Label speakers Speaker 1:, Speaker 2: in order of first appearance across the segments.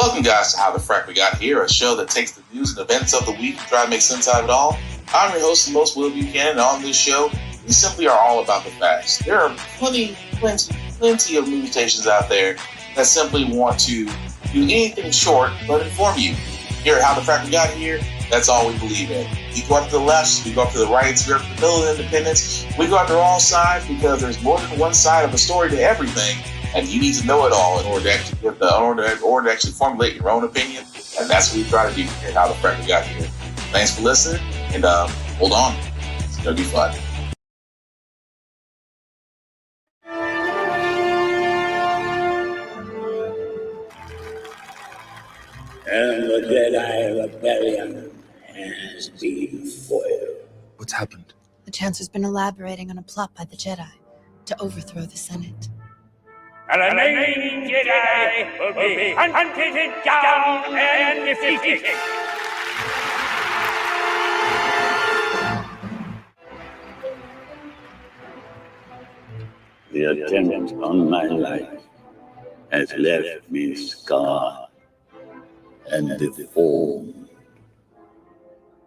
Speaker 1: Welcome, guys, to How the Frack We Got Here, a show that takes the news and events of the week and try to make sense out of it all. I'm your host, the most Will Buchanan, and on this show, we simply are all about the facts. There are plenty of news stations out there that simply want to do anything short but inform you. Here at How the Frack We Got Here, that's all we believe in. We go up to the left, we go up to the right, we go up to the middle of independence. We go after all sides because there's more than one side of a story to everything, and you need to know it all in order to actually actually formulate your own opinion. And that's what we try to do here at How the Frack We Got Here. Thanks for listening, and hold on, it's gonna be fun.
Speaker 2: And the Jedi Rebellion has been foiled.
Speaker 3: What's happened?
Speaker 4: The Chancellor's been elaborating on a plot by the Jedi to overthrow the Senate.
Speaker 2: And the remaining Jedi will be hunted down and defeated. The attempt on my life has left me scarred and deformed.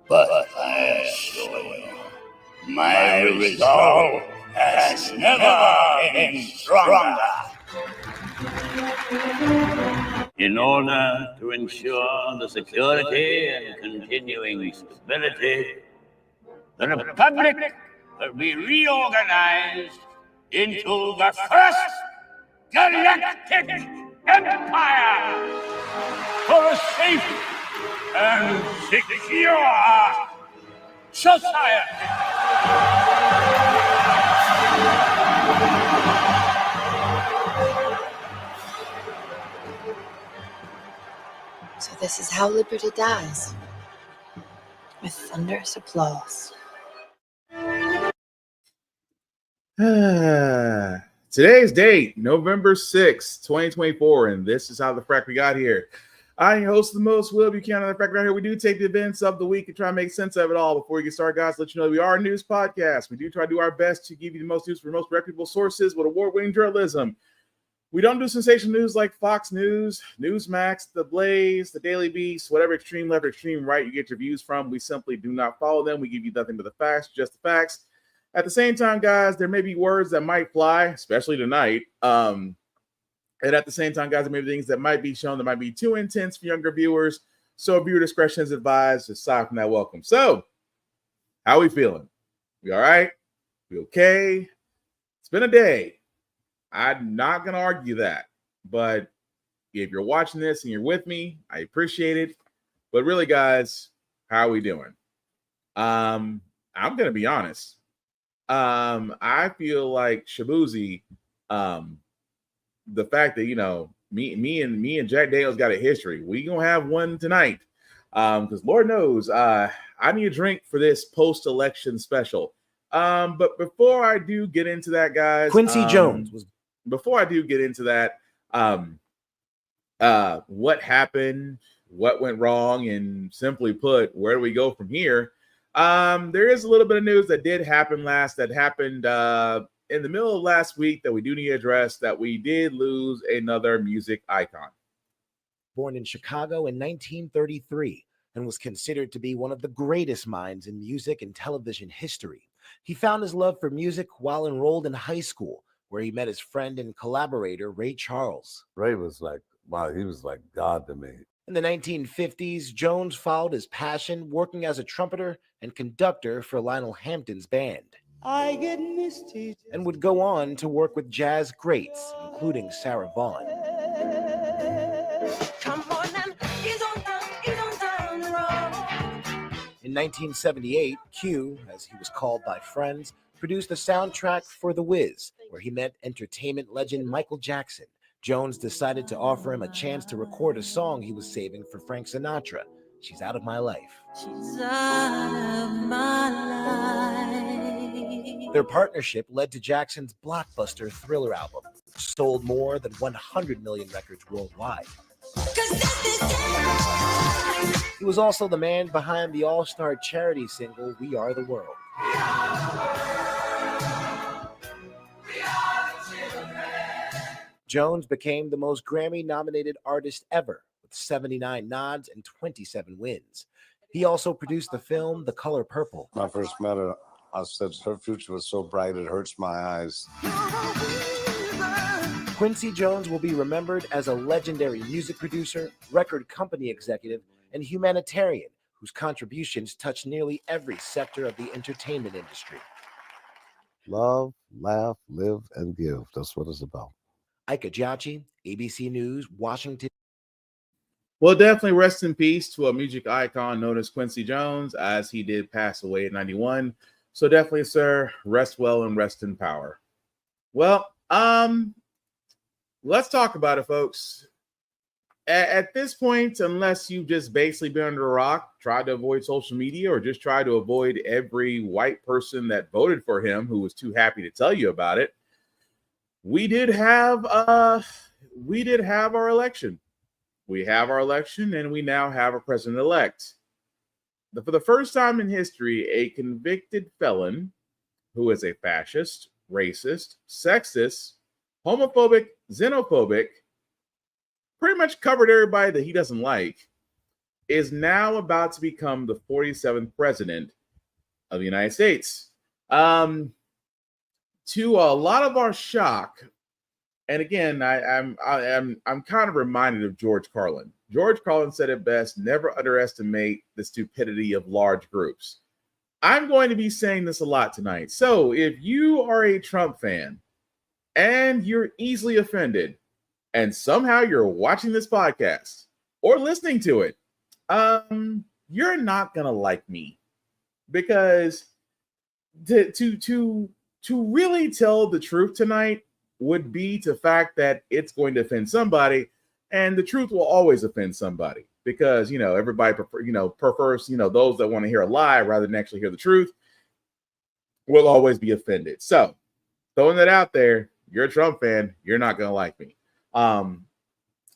Speaker 2: But I assure you, my resolve has never been stronger. In order to ensure the security and continuing stability, the Republic will be reorganized into the first galactic empire for a safe and secure society.
Speaker 4: So this is how liberty dies. With thunderous applause.
Speaker 3: Today's date, November 6th, 2024, and this is How the Frack We Got Here. I'm your host, the most Will Buchanan on the Frack We Got Here. We do take the events of the week and try to make sense of it all. Before we get started, guys, let you know we are a news podcast. We do try to do our best to give you the most news from most reputable sources with award-winning journalism. We don't do sensational news like Fox News, Newsmax, The Blaze, The Daily Beast, whatever extreme left or extreme right you get your views from. We simply do not follow them. We give you nothing but the facts, just the facts. At the same time, guys, there may be words that might fly, especially tonight. And at the same time, guys, there may be things that might be shown that might be too intense for younger viewers. So viewer discretion is advised. Aside from that, welcome. So, how are we feeling? We all right? We okay? It's been a day. I'm not going to argue that. But if you're watching this and you're with me, I appreciate it. But really, guys, how are we doing? I'm going to be honest. I feel like Shabuzi, the fact that, you know, me and Jack Daniels got a history. We gonna have one tonight. Because Lord knows, I need a drink for this post-election special. But before I do get into that, guys,
Speaker 5: Quincy Jones was.
Speaker 3: Before I do get into that, what happened, what went wrong, and simply put, where do we go from here? There is a little bit of news that did happen that happened in the middle of last week that we do need to address, that we did lose another music icon.
Speaker 5: Born in Chicago in 1933 and was considered to be one of the greatest minds in music and television history. He found his love for music while enrolled in high school, where he met his friend and collaborator, Ray Charles.
Speaker 6: Ray was like, wow, he was like God to me.
Speaker 5: In the 1950s, Jones followed his passion working as a trumpeter and conductor for Lionel Hampton's band. I get misty. And would go on to work with jazz greats, including Sarah Vaughan.
Speaker 7: Come on and ease on down the road.
Speaker 5: In 1978, Q, as he was called by friends, produced the soundtrack for The Wiz, where he met entertainment legend Michael Jackson. Jones decided to offer him a chance to record a song he was saving for Frank Sinatra, She's Out of My Life.
Speaker 7: She's out of my life.
Speaker 5: Their partnership led to Jackson's blockbuster Thriller album, which sold more than 100 million records worldwide. He was also the man behind the all-star charity single, We Are the World. Jones became the most Grammy-nominated artist ever, with 79 nods and 27 wins. He also produced the film The Color Purple.
Speaker 6: When I first met her, I said her future was so bright it hurts my eyes.
Speaker 5: Quincy Jones will be remembered as a legendary music producer, record company executive, and humanitarian whose contributions touch nearly every sector of the entertainment industry.
Speaker 6: Love, laugh, live, and give. That's what it's about.
Speaker 5: Ike Ajachi, ABC News, Washington.
Speaker 3: Well, definitely rest in peace to a music icon known as Quincy Jones, as he did pass away in 91. So definitely, sir, rest well and rest in power. Well, let's talk about it, folks. At this point, unless you've just basically been under a rock, tried to avoid social media, or just tried to avoid every white person that voted for him who was too happy to tell you about it, we did have our election. We have our election, and we now have a president-elect. For the first time in history, a convicted felon who is a fascist, racist, sexist, homophobic, xenophobic, pretty much covered everybody that he doesn't like, is now about to become the 47th president of the United States. To a lot of our shock, and again, I'm kind of reminded of George Carlin. George Carlin said it best: never underestimate the stupidity of large groups. I'm going to be saying this a lot tonight. So if you are a Trump fan and you're easily offended, and somehow you're watching this podcast or listening to it, you're not gonna like me, because to really tell the truth tonight would be the fact that it's going to offend somebody, and the truth will always offend somebody, because everybody prefers those that want to hear a lie rather than actually hear the truth will always be offended. So throwing that out there, you're a Trump fan, you're not gonna like me.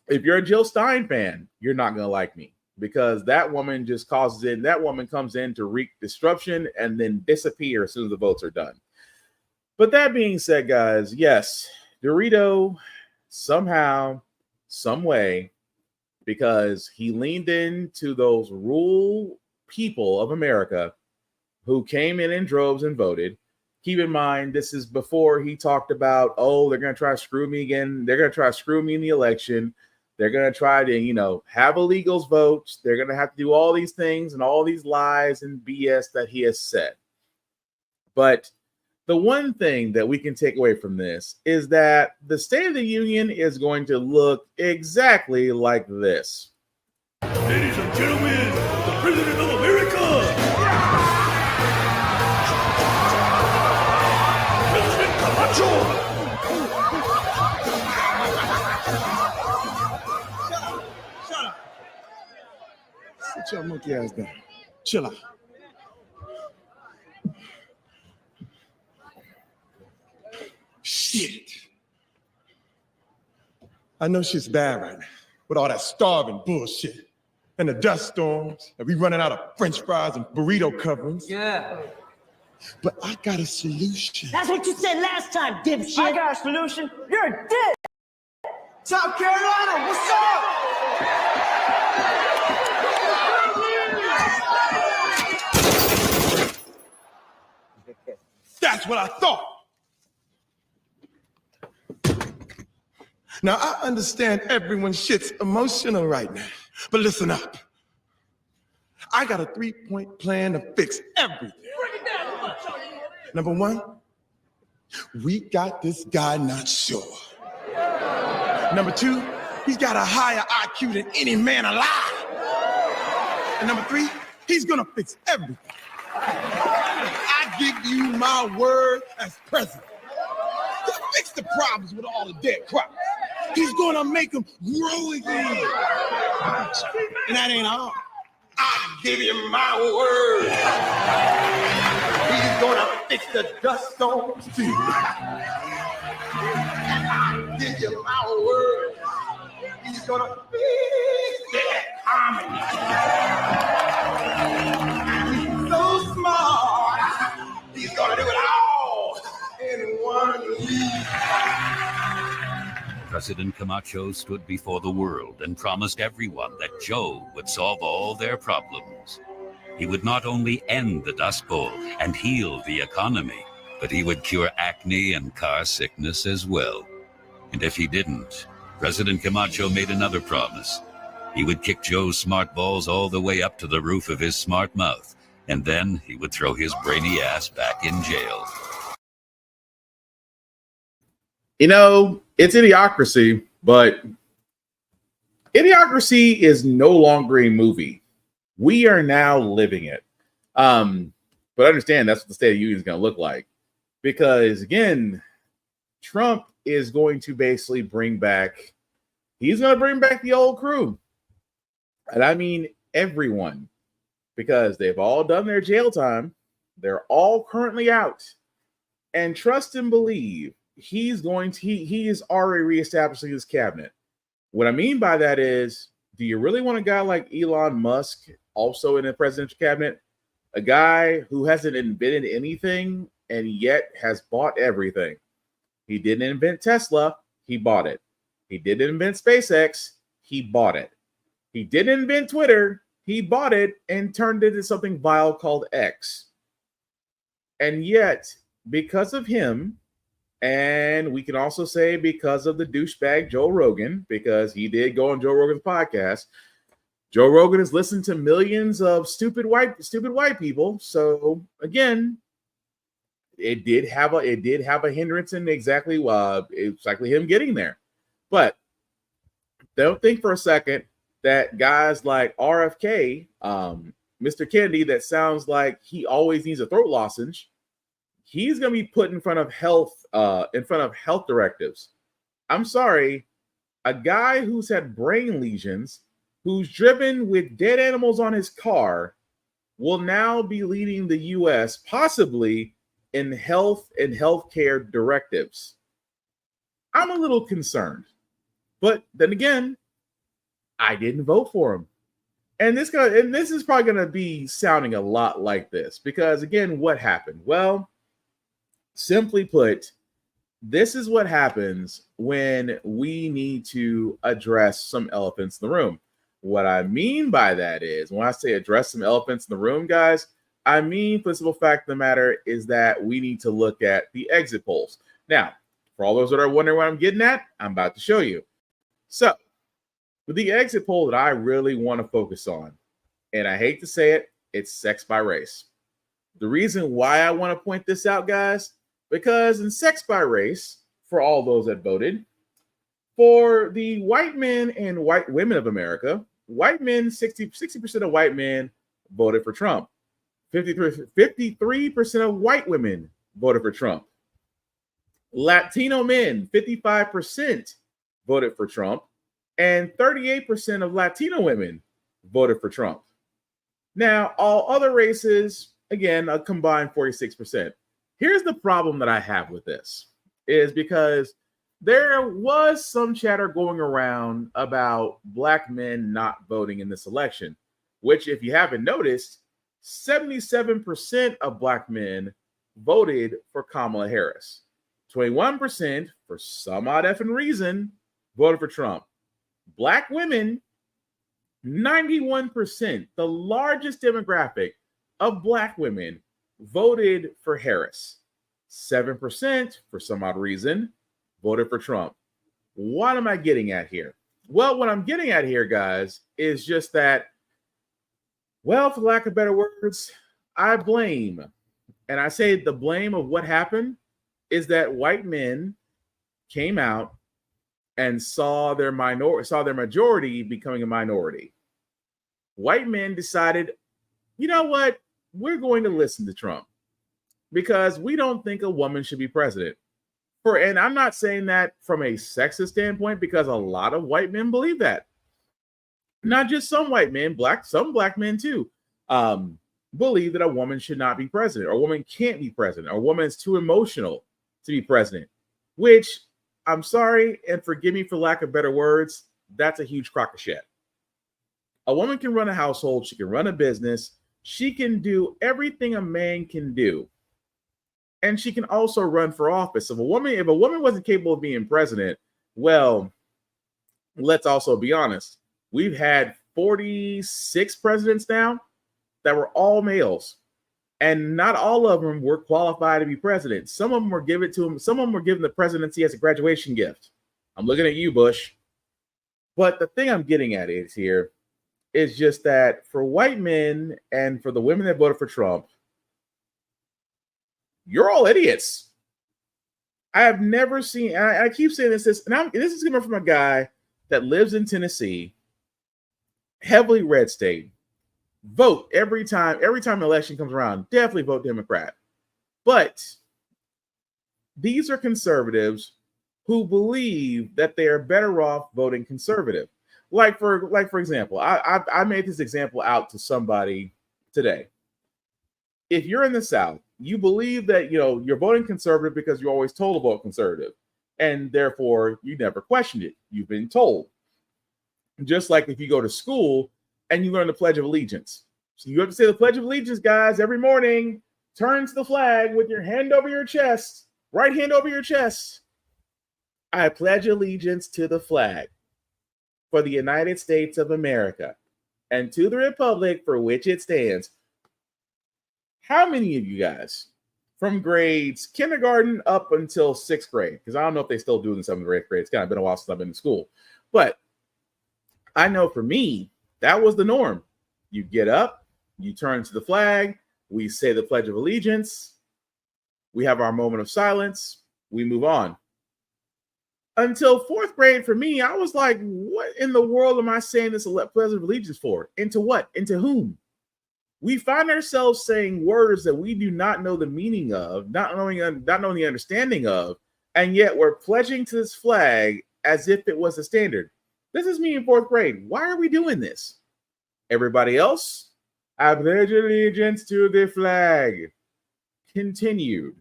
Speaker 3: If you're a Jill Stein fan, you're not going to like me, because that woman comes in to wreak disruption and then disappear as soon as the votes are done. But that being said, guys, yes, Dorito somehow, some way, because he leaned into those rural people of America who came in droves and voted. Keep in mind, this is before he talked about, they're going to try to screw me again. They're going to try to screw me in the election. They're going to try to, have illegals vote. They're going to have to do all these things and all these lies and BS that he has said. But the one thing that we can take away from this is that the State of the Union is going to look exactly like this.
Speaker 2: Ladies and gentlemen, the President of America!
Speaker 8: Shut up. Sit your monkey ass down. Chill out. Shit. I know shit's bad right now with all that starving bullshit and the dust storms and we running out of French fries and burrito coverings.
Speaker 9: Yeah.
Speaker 8: But I got a solution.
Speaker 9: That's what you said last time, dipshit. I got a solution. You're a dick. South Carolina, what's up?
Speaker 8: That's what I thought. Now, I understand everyone's shit's emotional right now, but listen up. I got a 3-point plan to fix everything. Number one, we got this guy not sure. Number two, he's got a higher IQ than any man alive. And number three, he's gonna fix everything. I give you my word as president. He'll fix the problems with all the dead crops. He's gonna make them grow again. And that ain't all. I give you my word. He's gonna fix the dust storms too. And I give you my word. He's gonna fix the economy. He's so smart. He's gonna do it all in one leap.
Speaker 6: That's
Speaker 10: President Camacho stood before the world and promised everyone that Joe would solve all their problems. He would not only end the Dust Bowl and heal the economy, but he would cure acne and car sickness as well. And if he didn't, President Camacho made another promise. He would kick Joe's smart balls all the way up to the roof of his smart mouth, and then he would throw his brainy ass back in jail.
Speaker 3: You know, it's Idiocracy, but Idiocracy is no longer a movie. We are now living it. But understand that's what the State of the Union is going to look like. Because, again, Trump is going to basically bring back the old crew. And I mean everyone. Because they've all done their jail time. They're all currently out. And trust and believe, he is already reestablishing his cabinet. What I mean by that is, do you really want a guy like Elon Musk also in the presidential cabinet? A guy who hasn't invented anything and yet has bought everything. He didn't invent Tesla, he bought it. He didn't invent SpaceX, he bought it. He didn't invent Twitter, he bought it and turned it into something vile called X. And yet, because of him, and we can also say because of the douchebag Joe Rogan, because he did go on Joe Rogan's podcast. Joe Rogan has listened to millions of stupid white people. So again, it did have a hindrance in exactly him getting there. But don't think for a second that guys like RFK, Mr. Kennedy, that sounds like he always needs a throat lozenge. He's going to be put in front of health directives. I'm sorry, a guy who's had brain lesions, who's driven with dead animals on his car, will now be leading the U.S. possibly in health and healthcare directives. I'm a little concerned, but then again, I didn't vote for him. And this is probably going to be sounding a lot like this because again, what happened? Well, simply put, this is what happens when we need to address some elephants in the room. What I mean by that is, when I say address some elephants in the room, guys, I mean, for the simple fact of the matter is that we need to look at the exit polls. Now, for all those that are wondering what I'm getting at, I'm about to show you. So, with the exit poll that I really want to focus on, and I hate to say it, it's sex by race. The reason why I want to point this out, guys, because in sex by race, for all those that voted, for the white men and white women of America, white men, 60% of white men voted for Trump. 53% of white women voted for Trump. Latino men, 55% voted for Trump. And 38% of Latino women voted for Trump. Now, all other races, again, a combined 46%. Here's the problem that I have with this, is because there was some chatter going around about black men not voting in this election, which if you haven't noticed, 77% of black men voted for Kamala Harris. 21%, for some odd effing reason, voted for Trump. Black women, 91%, the largest demographic of black women, voted for Harris. 7%, for some odd reason, voted for Trump. What am I getting at here? Well, what I'm getting at here, guys, is just that, well, for lack of better words, I blame. And I say the blame of what happened is that white men came out and saw their majority becoming a minority. White men decided, you know what? We're going to listen to Trump because we don't think a woman should be president. And I'm not saying that from a sexist standpoint because a lot of white men believe that. Not just some white men, some black men too, believe that a woman should not be president, or a woman can't be president, or a woman is too emotional to be president, which I'm sorry, and forgive me for lack of better words, that's a huge crock of shit. A woman can run a household, she can run a business, she can do everything a man can do. And she can also run for office. If a woman wasn't capable of being president, well, let's also be honest. We've had 46 presidents now that were all males, and not all of them were qualified to be president. Some of them were given to them. Some of them were given the presidency as a graduation gift. I'm looking at you, Bush. But the thing I'm getting at is here is just that for white men and for the women that voted for Trump, you're all idiots. I have never seen, and I keep saying this is coming from a guy that lives in Tennessee, heavily red state. Vote every time an election comes around, definitely vote Democrat. But these are conservatives who believe that they are better off voting conservative. Like for example, I made this example out to somebody today. If you're in the South, you believe that you're voting conservative because you're always told to vote conservative, and therefore you never questioned it. You've been told. Just like if you go to school and you learn the Pledge of Allegiance. So you have to say the Pledge of Allegiance, guys, every morning. Turn to the flag with your hand over your chest, right hand over your chest. I pledge allegiance to the flag for the United States of America and to the republic for which it stands. How many of you guys from grades kindergarten up until 6th grade, because I don't know if they still do in 7th or 8th grade. It's kind of been a while since I've been in school. But I know for me, that was the norm. You get up, you turn to the flag, we say the Pledge of Allegiance, we have our moment of silence, we move on. Until 4th grade, for me, I was like, what in the world am I saying this Pledge of Allegiance for? Into what? Into whom? We find ourselves saying words that we do not know the meaning of, not knowing the understanding of, and yet we're pledging to this flag as if it was a standard. This is me in 4th grade. Why are we doing this? Everybody else, I pledge allegiance to the flag. Continued.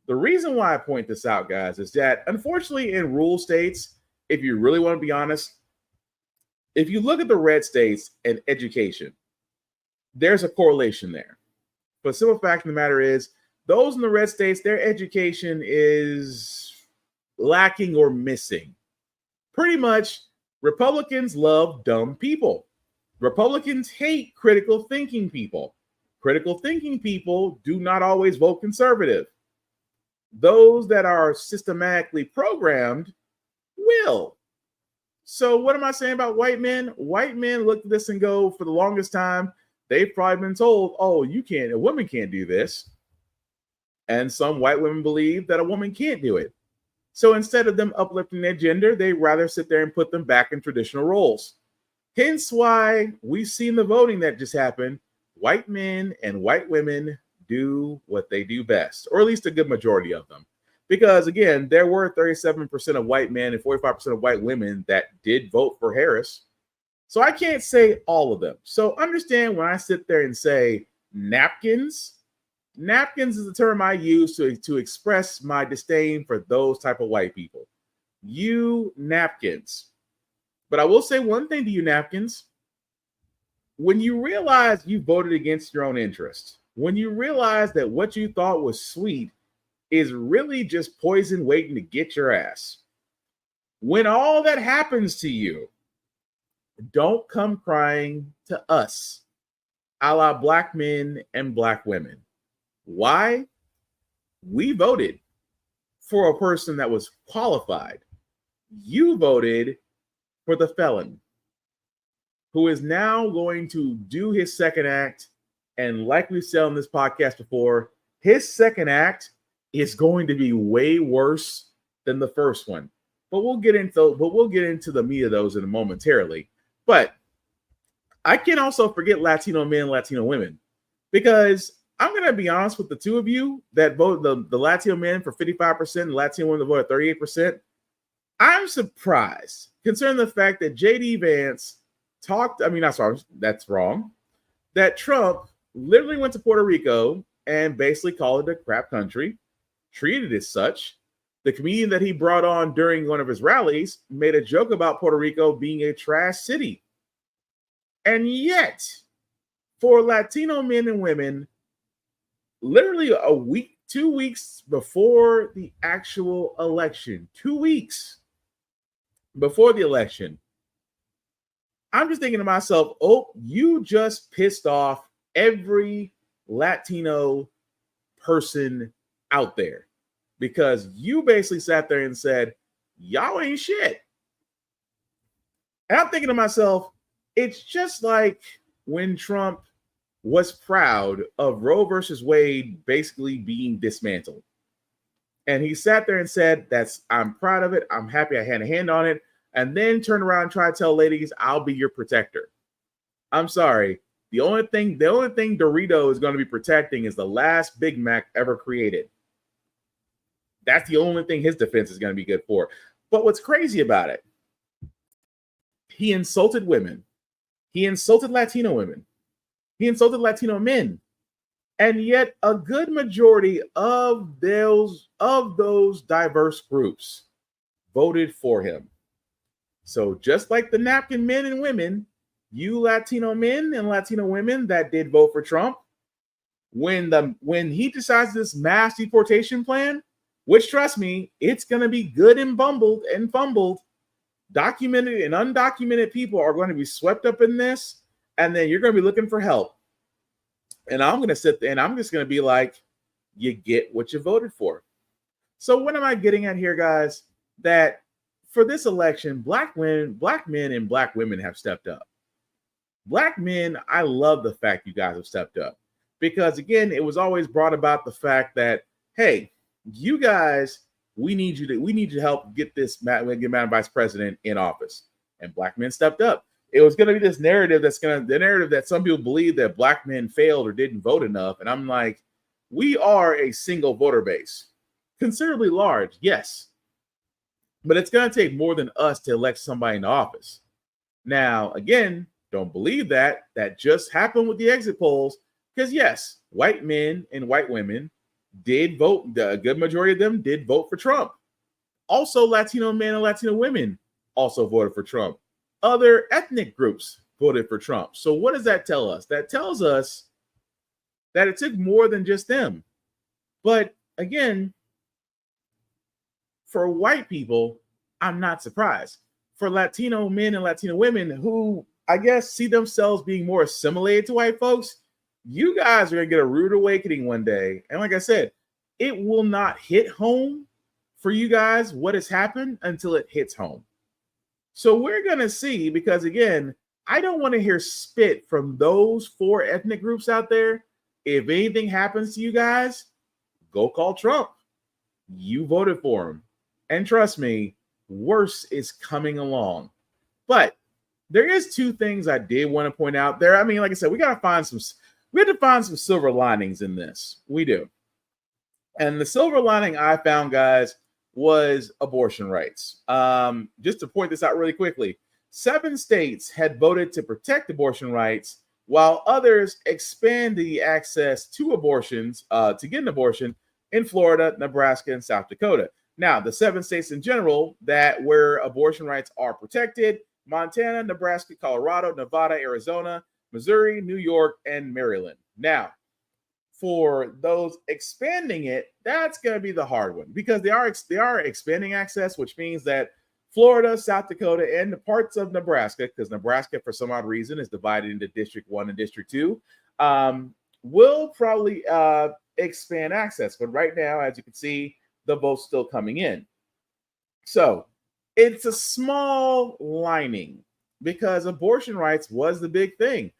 Speaker 3: The reason why I point this out, guys, is that unfortunately in rural states, if you really want to be honest, if you look at the red states and education, there's a correlation there. But the simple fact of the matter is, those in the red states, their education is lacking or missing. Pretty much, Republicans love dumb people. Republicans hate critical thinking people. Critical thinking people do not always vote conservative. Those that are systematically programmed will. So what am I saying about white men? White men look at this and go, for the longest time, they've probably been told, oh, a woman can't do this. And some white women believe that a woman can't do it. So instead of them uplifting their gender, they rather sit there and put them back in traditional roles. Hence why we've seen the voting that just happened. White men and white women do what they do best, or at least a good majority of them. Because again, there were 37% of white men and 45% of white women that did vote for Harris. So I can't say all of them. So understand when I sit there and say napkins is the term I use to express my disdain for those type of white people. You napkins. But I will say one thing to you napkins. When you realize you voted against your own interests, when you realize that what you thought was sweet is really just poison waiting to get your ass, when all that happens to you, don't come crying to us, a la black men and black women. Why? We voted for a person that was qualified. You voted for the felon who is now going to do his second act. And like we've said on this podcast before, his second act is going to be way worse than the first one. But we'll get into the meat of those in a momentarily. But I can't also forget Latino men, Latino women, because I'm going to be honest with the two of you that vote the Latino men for 55% and Latino women that voted 38%. I'm surprised, considering the fact that J.D. Vance that's wrong, that Trump literally went to Puerto Rico and basically called it a crap country, treated it as such. The comedian that he brought on during one of his rallies made a joke about Puerto Rico being a trash city. And yet, for Latino men and women, literally 2 weeks before the actual election, 2 weeks, before the election, I'm just thinking to myself, oh, you just pissed off every Latino person out there because you basically sat there and said, y'all ain't shit. And I'm thinking to myself, it's just like when Trump was proud of Roe versus Wade basically being dismantled. And he sat there and said, I'm proud of it. I'm happy I had a hand on it. And then turn around and try to tell ladies, I'll be your protector. I'm sorry. The only thing Dorito is going to be protecting is the last Big Mac ever created. That's the only thing his defense is going to be good for. But what's crazy about it, he insulted women. He insulted Latino women. He insulted Latino men. And yet a good majority of those diverse groups voted for him. So just like the napkin men and women, you Latino men and Latino women that did vote for Trump, when he decides this mass deportation plan, which trust me, it's going to be good and bumbled and fumbled, documented and undocumented people are going to be swept up in this, and then you're going to be looking for help. And I'm going to sit there and I'm just going to be like, you get what you voted for. So what am I getting at here, guys? That for this election, black men and black women have stepped up. Black men, I love the fact you guys have stepped up because again, it was always brought about the fact that, hey, you guys, we need you to help get Madam Vice President in office. And black men stepped up. It was going to be this narrative the narrative that some people believe that black men failed or didn't vote enough. And I'm like, we are a single voter base, considerably large, yes. But it's going to take more than us to elect somebody into office. Now, again, don't believe that. That just happened with the exit polls. Because, yes, white men and white women did vote. A good majority of them did vote for Trump. Also, Latino men and Latino women also voted for Trump. Other ethnic groups voted for Trump. So what does that tell us? That tells us that it took more than just them. But, again, for white people, I'm not surprised. For Latino men and Latino women who, I guess, see themselves being more assimilated to white folks, you guys are going to get a rude awakening one day. And like I said, it will not hit home for you guys what has happened until it hits home. So we're going to see, because again, I don't want to hear spit from those 4 ethnic groups out there. If anything happens to you guys, go call Trump. You voted for him. And trust me, worse is coming along. But there is 2 things I did want to point out there. I mean, like I said, we have to find some silver linings in this. We do. And the silver lining I found, guys, was abortion rights. Just to point this out really quickly, 7 states had voted to protect abortion rights, while others expand the access to abortions, to get an abortion in Florida, Nebraska, and South Dakota. Now, the 7 states in general that where abortion rights are protected: Montana, Nebraska, Colorado, Nevada, Arizona, Missouri, New York, and Maryland. Now, for those expanding it, that's going to be the hard one because they are expanding access, which means that Florida, South Dakota, and the parts of Nebraska, because Nebraska, for some odd reason, is divided into District 1 and District 2, will probably expand access. But right now, as you can see, the vote's still coming in. So it's a small lining because abortion rights was the big thing.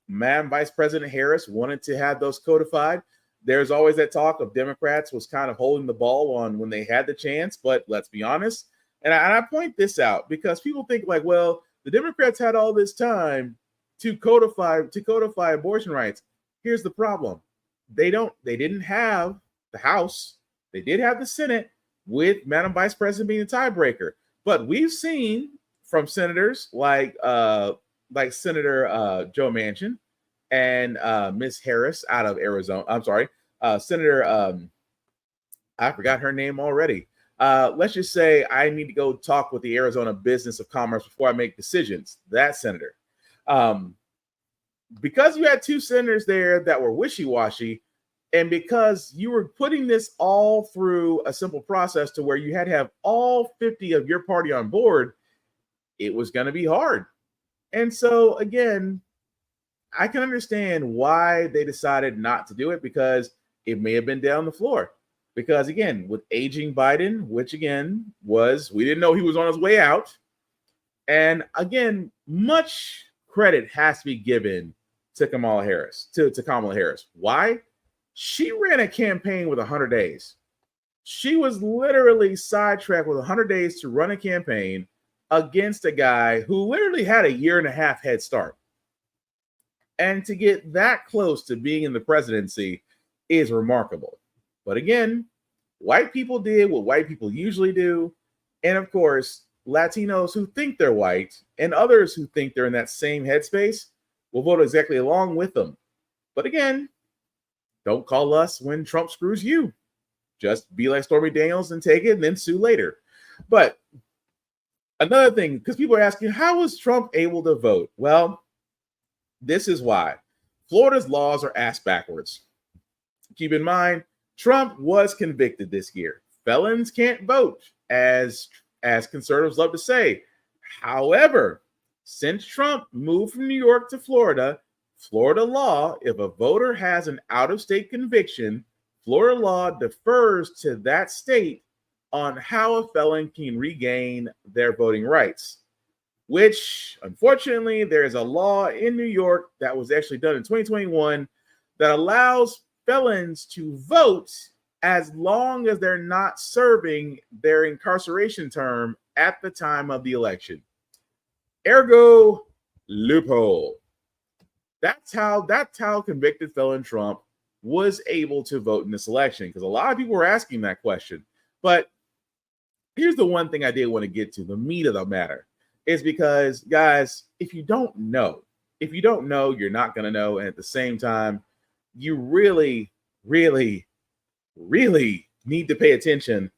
Speaker 3: Madam Vice President Harris wanted to have those codified. There's always that talk of Democrats was kind of holding the ball on when they had the chance, but let's be honest. And I point this out because people think like, well, the Democrats had all this time to codify abortion rights. Here's the problem. They didn't have the House. They did have the Senate with Madam Vice President being the tiebreaker. But we've seen from senators like Senator Joe Manchin and Miss Harris out of Arizona. I'm sorry, Senator. I forgot her name already. Let's just say I need to go talk with the Arizona Business of Commerce before I make decisions. That senator. Because you had 2 senators there that were wishy-washy, And because you were putting this all through a simple process to where you had to have all 50 of your party on board, it was going to be hard. And so, again, I can understand why they decided not to do it, because it may have been down the floor. Because, again, with aging Biden, which, again, we didn't know he was on his way out. And, again, much credit has to be given to Kamala Harris. Why? She ran a campaign with 100 days. She was literally sidetracked with 100 days to run a campaign against a guy who literally had a 1.5 year head start. And to get that close to being in the presidency is remarkable. But again, white people did what white people usually do. And of course, Latinos who think they're white and others who think they're in that same headspace will vote exactly along with them. But again, don't call us when Trump screws you. Just be like Stormy Daniels and take it and then sue later. But another thing, because people are asking, how was Trump able to vote? Well, this is why. Florida's laws are ass backwards. Keep in mind, Trump was convicted this year. Felons can't vote, as conservatives love to say. However, since Trump moved from New York to Florida law, if a voter has an out-of-state conviction, Florida law defers to that state on how a felon can regain their voting rights, which, unfortunately, there is a law in New York that was actually done in 2021 that allows felons to vote as long as they're not serving their incarceration term at the time of the election. Ergo, loophole. That's how convicted felon Trump was able to vote in this election, because a lot of people were asking that question. But here's the one thing I did want to get to, the meat of the matter, is because, guys, if you don't know, you're not going to know. And at the same time, you really, really, really need to pay attention,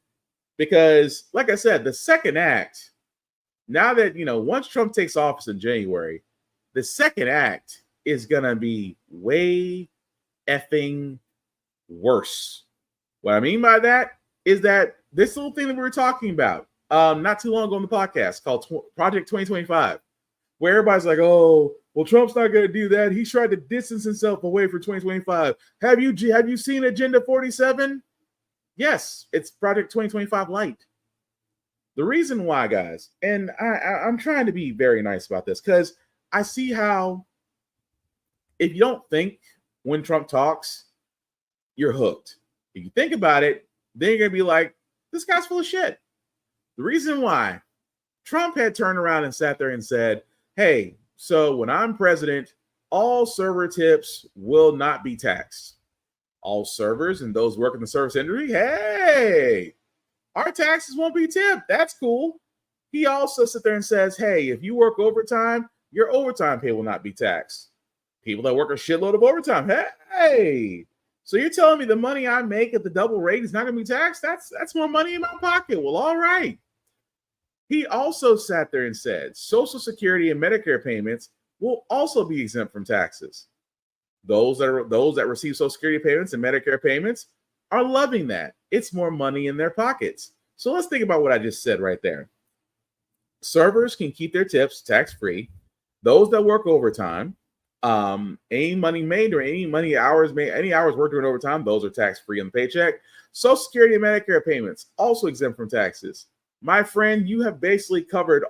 Speaker 3: because, like I said, the second act, now that, once Trump takes office in January, the second act is going to be way effing worse. What I mean by that is that this little thing that we were talking about not too long ago on the podcast called Project 2025, where everybody's like, oh, well, Trump's not going to do that. He's tried to distance himself away from 2025. Have you seen Agenda 47? Yes, it's Project 2025 Light. The reason why, guys, and I'm trying to be very nice about this, because I see how if you don't think when Trump talks, you're hooked. If you think about it, then you're going to be like, this guy's full of shit. The reason why Trump had turned around and sat there and said, hey, so when I'm president, all server tips will not be taxed. All servers and those working in the service industry, hey, our taxes won't be tipped. That's cool. He also sits there and says, hey, if you work overtime, your overtime pay will not be taxed. People that work a shitload of overtime, hey, so you're telling me the money I make at the double rate is not going to be taxed? That's more money in my pocket. Well, all right. He also sat there and said Social Security and Medicare payments will also be exempt from taxes. Those that receive Social Security payments and Medicare payments are loving that. It's more money in their pockets. So let's think about what I just said right there. Servers can keep their tips tax-free. Those that work overtime, any money made or any hours worked during overtime, those are tax-free on the paycheck. Social Security and Medicare payments also exempt from taxes. My friend, you have basically covered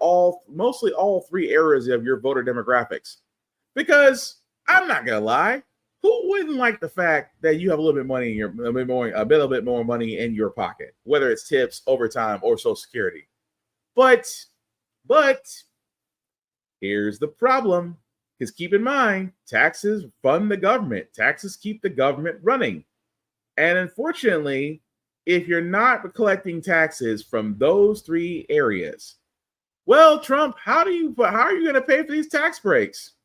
Speaker 3: mostly all three areas of your voter demographics. Because I'm not gonna lie, who wouldn't like the fact that you have a little bit more money in your pocket, whether it's tips, overtime, or Social Security? But here's the problem. Because keep in mind, taxes fund the government. Taxes keep the government running. And unfortunately, if you're not collecting taxes from those three areas, well, Trump, how are you going to pay for these tax breaks?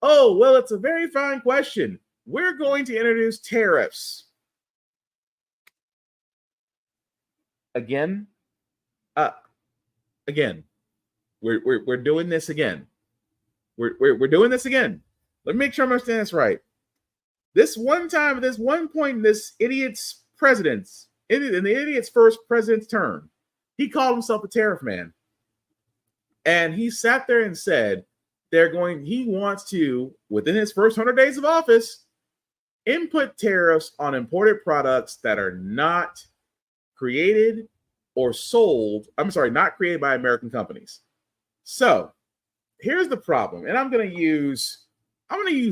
Speaker 3: Oh, well, it's a very fine question. We're going to introduce tariffs. Again, we're doing this again. We're doing this again. Let me make sure I understand this right. This one time, at this one point in this idiot's president's, in the idiot's first president's term, he called himself a tariff man. And he sat there and said, he wants to, within his first 100 days of office, input tariffs on imported products that are not created or sold. I'm sorry, not created by American companies. So here's the problem. And I'm going to use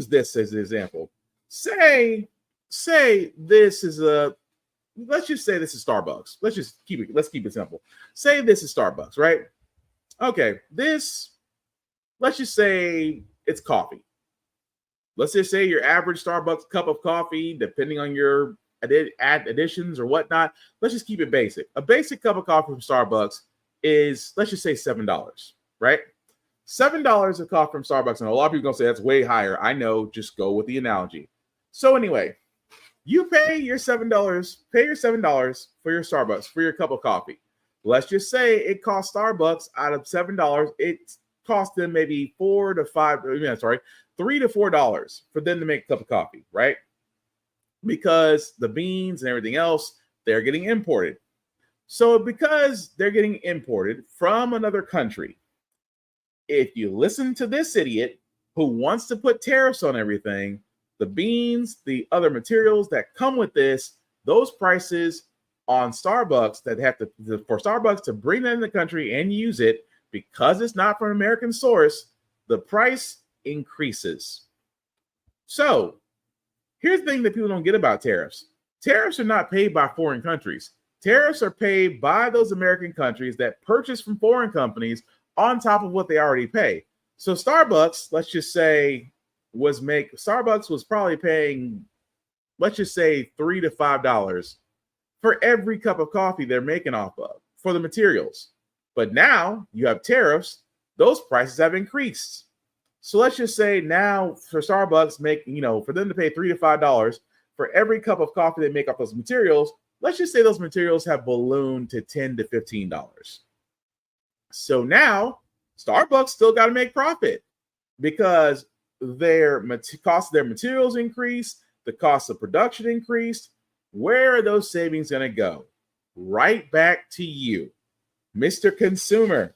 Speaker 3: this as an example. Say this is let's just say this is Starbucks. Let's keep it simple. Say this is Starbucks, right? Okay, let's just say it's coffee. Let's just say your average Starbucks cup of coffee, depending on your additions or whatnot, let's just keep it basic. A basic cup of coffee from Starbucks is, let's just say $7, right? $7 of coffee from Starbucks, and a lot of people are going to say that's way higher. I know, just go with the analogy. So anyway, you pay your $7 for your Starbucks, for your cup of coffee. Let's just say it costs Starbucks out of $7, it costs them maybe $3 to $4 for them to make a cup of coffee, right? Because the beans and everything else, they're getting imported. So because they're getting imported from another country, if you listen to this idiot who wants to put tariffs on everything, the beans, the other materials that come with this, those prices on Starbucks for Starbucks to bring that in the country and use it, because it's not from an American source, the price increases. So here's the thing that people don't get about tariffs. Tariffs are not paid by foreign countries. Tariffs are paid by those American countries that purchase from foreign companies on top of what they already pay. So Starbucks, let's just say, Starbucks was probably paying, let's just say, $3 to $5 for every cup of coffee they're making off of for the materials. But now you have tariffs, those prices have increased. So let's just say now for Starbucks for them to pay $3 to $5 for every cup of coffee they make off those materials, let's just say those materials have ballooned to $10 to $15. So now Starbucks still got to make profit because their cost of their materials increased, the cost of production increased. Where are those savings going to go? Right back to you, Mr. Consumer.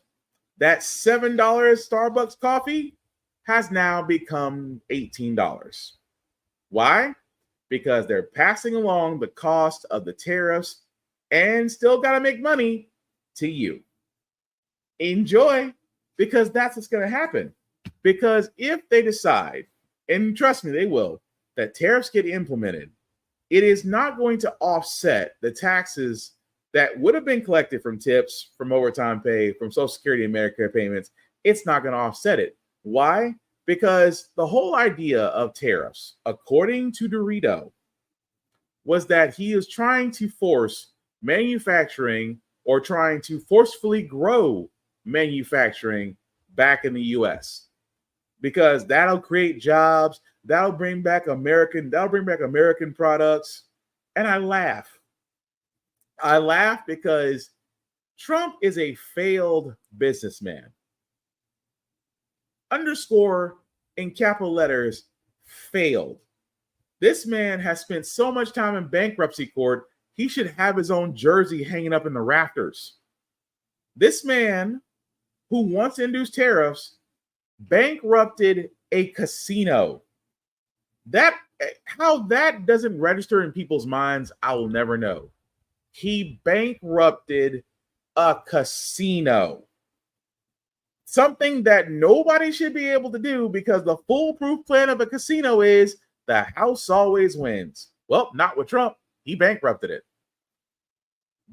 Speaker 3: That $7 Starbucks coffee has now become $18. Why? Because they're passing along the cost of the tariffs and still got to make money to you. Enjoy, because that's what's going to happen. Because if they decide, and trust me, they will, that tariffs get implemented, it is not going to offset the taxes that would have been collected from tips, from overtime pay, from Social Security and Medicare payments. It's not going to offset it. Why? Because the whole idea of tariffs, according to Dorito, was that he is trying to force manufacturing or trying to forcefully grow manufacturing back in the U.S. because that'll create jobs, that'll bring back American products. And I laugh because Trump is a failed businessman. Underscore in capital letters, failed. This man has spent so much time in bankruptcy court, he should have his own jersey hanging up in the rafters. This man who wants to induce tariffs bankrupted a casino. How that doesn't register in people's minds, I will never know. He bankrupted a casino. Something that nobody should be able to do, because the foolproof plan of a casino is the house always wins. Well, not with Trump. He bankrupted it.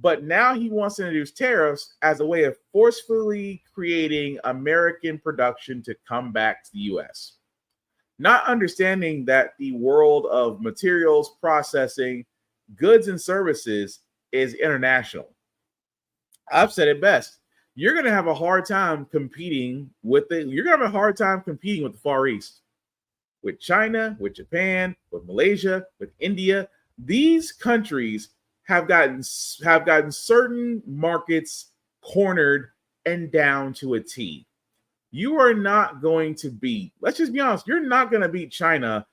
Speaker 3: But now he wants to introduce tariffs as a way of forcefully creating American production to come back to the U.S. Not understanding that the world of materials, processing, goods, and services is international. I've said it best. You're going to have a hard time competing with the Far East, with China, with Japan, with Malaysia, with India. These countries have gotten certain markets cornered and down to a T. You are not going to beat, let's just be honest, you're not going to beat China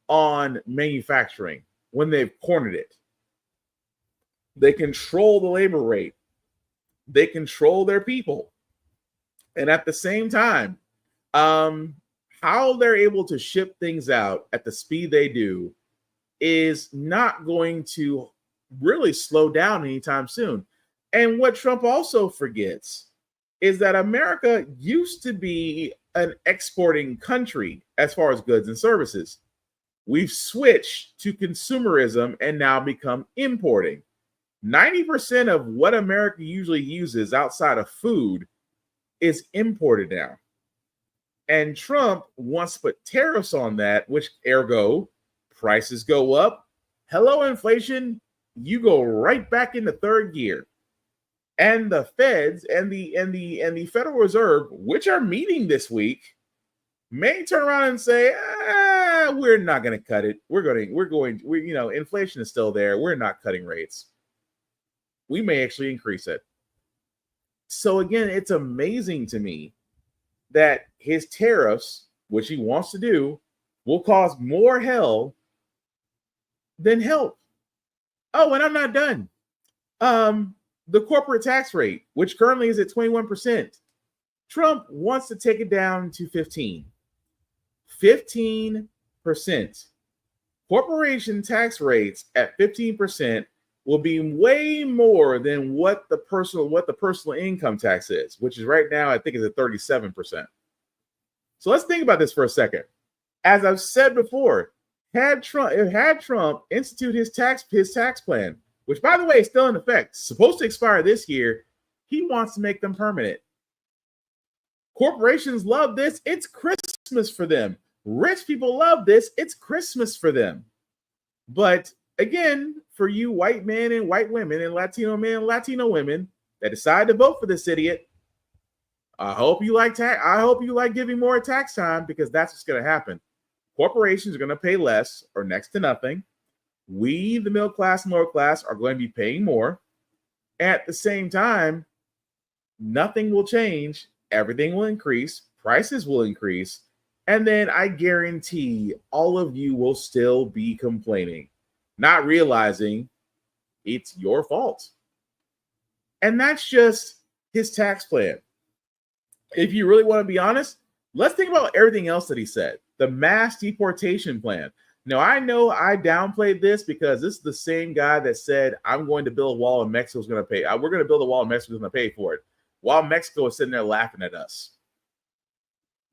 Speaker 3: on manufacturing when they've cornered it. They control the labor rate. They control their people. And at the same time, how they're able to ship things out at the speed they do is not going to really slow down anytime soon. And what Trump also forgets is that America used to be an exporting country as far as goods and services. We've switched to consumerism and now become importing. 90% of what America usually uses outside of food is imported now. And Trump wants to put tariffs on that, which ergo prices go up. Hello, inflation. You go right back into third gear. And the feds and the Federal Reserve, which are meeting this week, may turn around and say, we're not going to cut it. Inflation is still there. We're not cutting rates. We may actually increase it. So again, it's amazing to me that his tariffs, which he wants to do, will cause more hell than help. Oh, and I'm not done. The corporate tax rate, which currently is at 21%, Trump wants to take it down to 15%. Corporation tax rates at 15% will be way more than what the personal income tax is, which is right now, I think, is at 37%. So let's think about this for a second. As I've said before, had Trump institute his tax plan, which, by the way, is still in effect, supposed to expire this year, he wants to make them permanent. Corporations love this. It's Christmas for them. Rich people love this. It's Christmas for them. But again, for you white men and white women and Latino men and Latino women that decide to vote for this idiot, I hope you like giving more tax time, because that's what's going to happen. Corporations are going to pay less or next to nothing. We, the middle class and lower class, are going to be paying more. At the same time, nothing will change. Everything will increase. Prices will increase. And then I guarantee all of you will still be complaining, not realizing it's your fault. And that's just his tax plan. If you really want to be honest, let's think about everything else that he said. The mass deportation plan. Now, I know I downplayed this because this is the same guy that said, I'm going to build a wall and Mexico's going to pay. We're going to build a wall and Mexico's going to pay for it. While Mexico is sitting there laughing at us.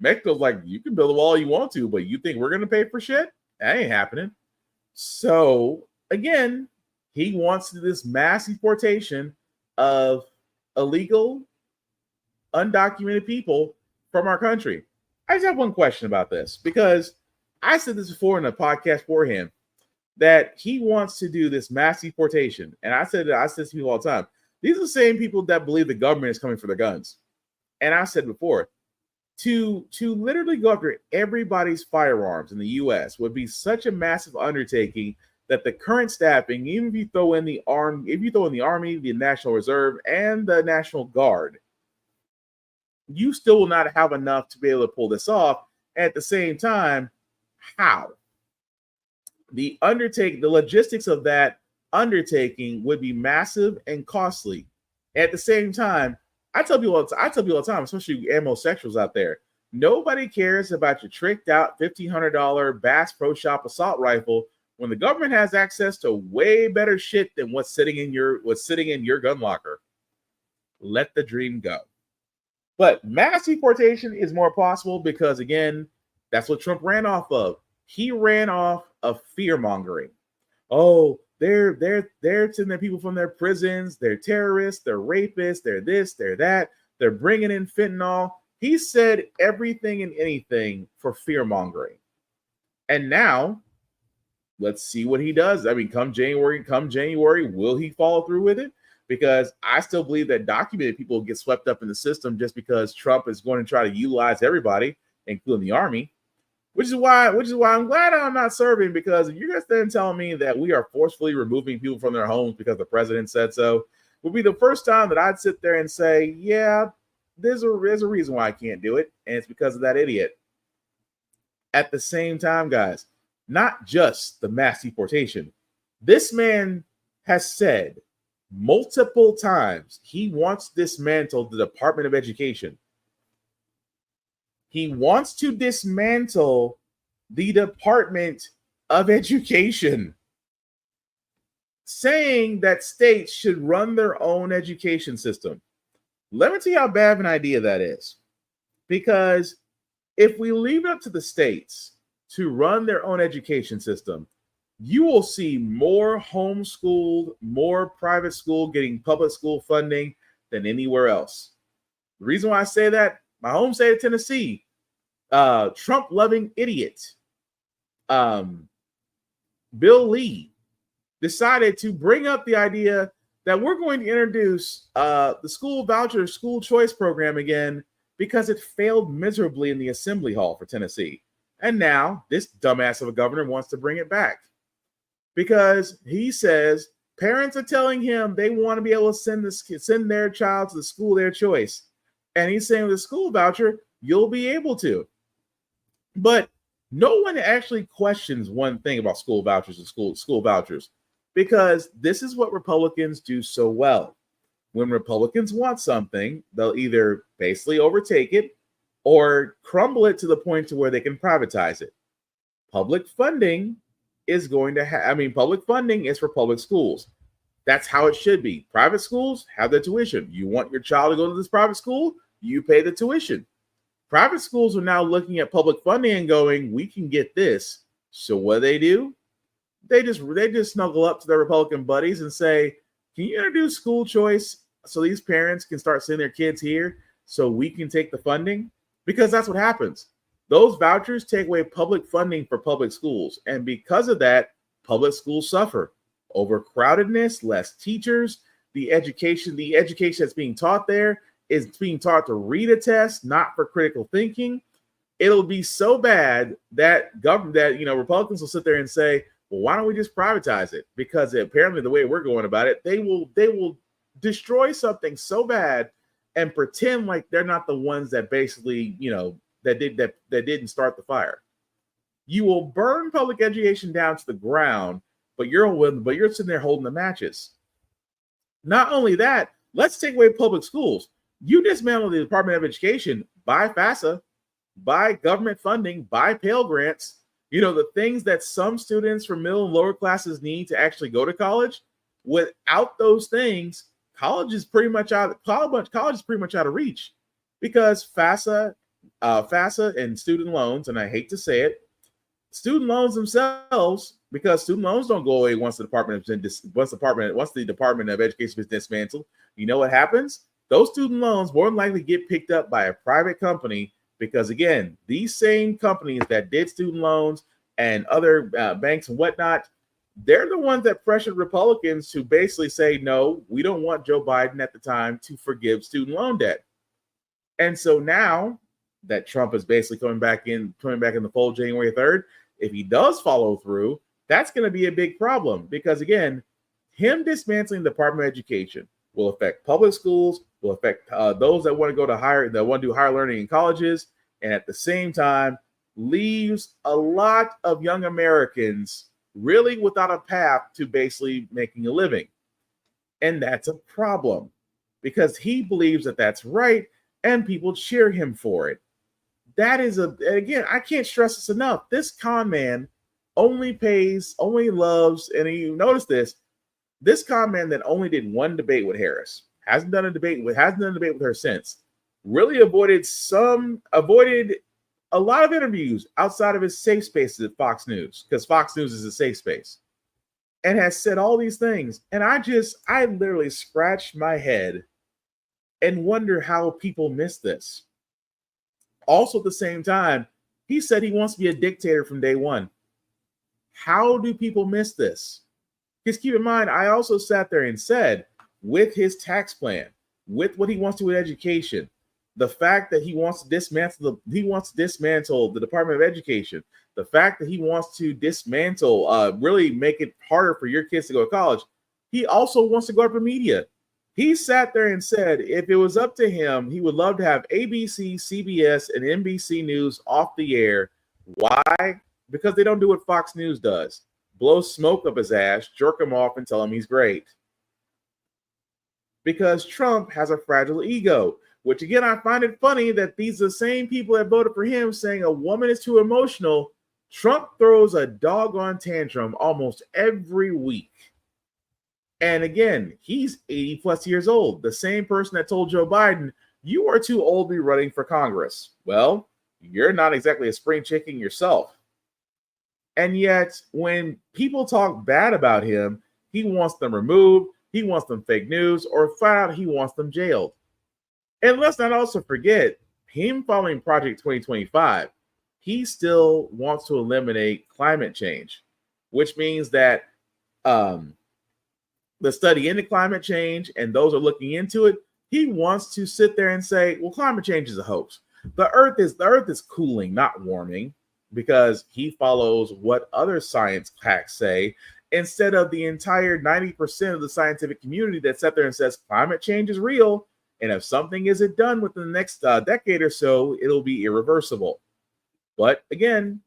Speaker 3: Mexico's like, you can build a wall you want to, but you think we're going to pay for shit? That ain't happening. So, again, he wants to do this mass deportation of illegal, undocumented people from our country. I just have one question about this, because I said this before in a podcast for him, that he wants to do this mass deportation. And I said to people all the time, these are the same people that believe the government is coming for their guns. And I said before, to literally go after everybody's firearms in the U.S. would be such a massive undertaking that the current staffing, even if you throw in the Army, the National Reserve, and the National Guard, you still will not have enough to be able to pull this off. At the same time, how? The logistics of that undertaking would be massive and costly. At the same time, I tell people all the time, especially homosexuals out there, nobody cares about your tricked out $1,500 Bass Pro Shop assault rifle when the government has access to way better shit than what's sitting in your gun locker. Let the dream go. But mass deportation is more possible because, again, that's what Trump ran off of. He ran off of fear mongering. Oh, they're sending their people from their prisons. They're terrorists. They're rapists. They're this. They're that. They're bringing in fentanyl. He said everything and anything for fear mongering. And now, let's see what he does. I mean, come January, will he follow through with it? Because I still believe that documented people get swept up in the system just because Trump is going to try to utilize everybody, including the army. Which is why I'm glad I'm not serving, because if you're just then telling me that we are forcefully removing people from their homes because the president said so, would be the first time that I'd sit there and say, yeah, there's a reason why I can't do it, and it's because of that idiot. At the same time, guys, not just the mass deportation. This man has said multiple times he wants to dismantle the Department of Education. He wants to dismantle the Department of Education, saying that states should run their own education system. Let me tell you how bad of an idea that is. Because if we leave it up to the states to run their own education system, you will see more homeschooled, more private school getting public school funding than anywhere else. The reason why I say that, my home state of Tennessee, Trump-loving idiot, Bill Lee, decided to bring up the idea that we're going to introduce the school voucher, school choice program again because it failed miserably in the assembly hall for Tennessee. And now this dumbass of a governor wants to bring it back because he says parents are telling him they want to be able to send their child to the school of their choice. And he's saying with the school voucher, you'll be able to. But no one actually questions one thing about school vouchers and school vouchers, because this is what Republicans do so well. When Republicans want something, they'll either basically overtake it or crumble it to the point to where they can privatize it. Public funding is going to public funding is for public schools. That's how it should be. Private schools have the tuition. You want your child to go to this private school, you pay the tuition. Private schools are now looking at public funding and going, we can get this. So what do? They just snuggle up to their Republican buddies and say, can you introduce school choice so these parents can start sending their kids here so we can take the funding? Because that's what happens. Those vouchers take away public funding for public schools. And because of that, public schools suffer. Overcrowdedness, less teachers, the education that's being taught there is being taught to read a test, not for critical thinking. It'll be so bad that Republicans will sit there and say, well, why don't we just privatize it? Because apparently the way we're going about it, they will destroy something so bad and pretend like they're not the ones that basically, that didn't start the fire. You will burn public education down to the ground, but you're sitting there holding the matches. Not only that, let's take away public schools. You dismantle the Department of Education by FAFSA, by government funding, by Pell Grants. The things that some students from middle and lower classes need to actually go to college. Without those things, college is pretty much out of reach, because FAFSA and student loans, and I hate to say it, student loans themselves, because student loans don't go away once the Department of Education is dismantled. You know what happens? Those student loans more than likely get picked up by a private company, because again, these same companies that did student loans and other banks and whatnot, they're the ones that pressured Republicans to basically say, no, we don't want Joe Biden at the time to forgive student loan debt. And so now that Trump is basically coming back in the fold January 3rd, if he does follow through, that's going to be a big problem, because again, him dismantling the Department of Education will affect public schools, will affect those that want to do higher learning in colleges, and at the same time leaves a lot of young Americans really without a path to basically making a living. And that's a problem, because he believes that that's right and people cheer him for it. That is again, I can't stress this enough. This con man only loves, and you notice this con man that only did one debate with Harris, hasn't done a debate with her since, really avoided a lot of interviews outside of his safe spaces at Fox News, because Fox News is a safe space, and has said all these things. And I literally scratched my head and wonder how people miss this. Also, at the same time, he said he wants to be a dictator from day one. How do people miss this? Because keep in mind, I also sat there and said, with his tax plan, with what he wants to do with education, the fact that he wants to dismantle the Department of Education, the fact that he wants to dismantle, really make it harder for your kids to go to college, he also wants to go after media. He sat there and said, if it was up to him, he would love to have ABC, CBS, and NBC News off the air. Why? because they don't do what Fox News does. Blow smoke up his ass, jerk him off, and tell him he's great. Because Trump has a fragile ego, which again, I find it funny that these are the same people that voted for him saying a woman is too emotional. Trump throws a doggone tantrum almost every week. And again, he's 80 plus years old. The same person that told Joe Biden, you are too old to be running for Congress. Well, you're not exactly a spring chicken yourself. And yet, when people talk bad about him, he wants them removed, he wants them fake news, or flat out he wants them jailed. And let's not also forget, him following Project 2025, he still wants to eliminate climate change, which means that the study into climate change and those are looking into it, he wants to sit there and say, well, climate change is a hoax. The earth is cooling, not warming, because he follows what other science hacks say instead of the entire 90% of the scientific community that sat there and says climate change is real. And if something isn't done within the next decade or so, it'll be irreversible. But again,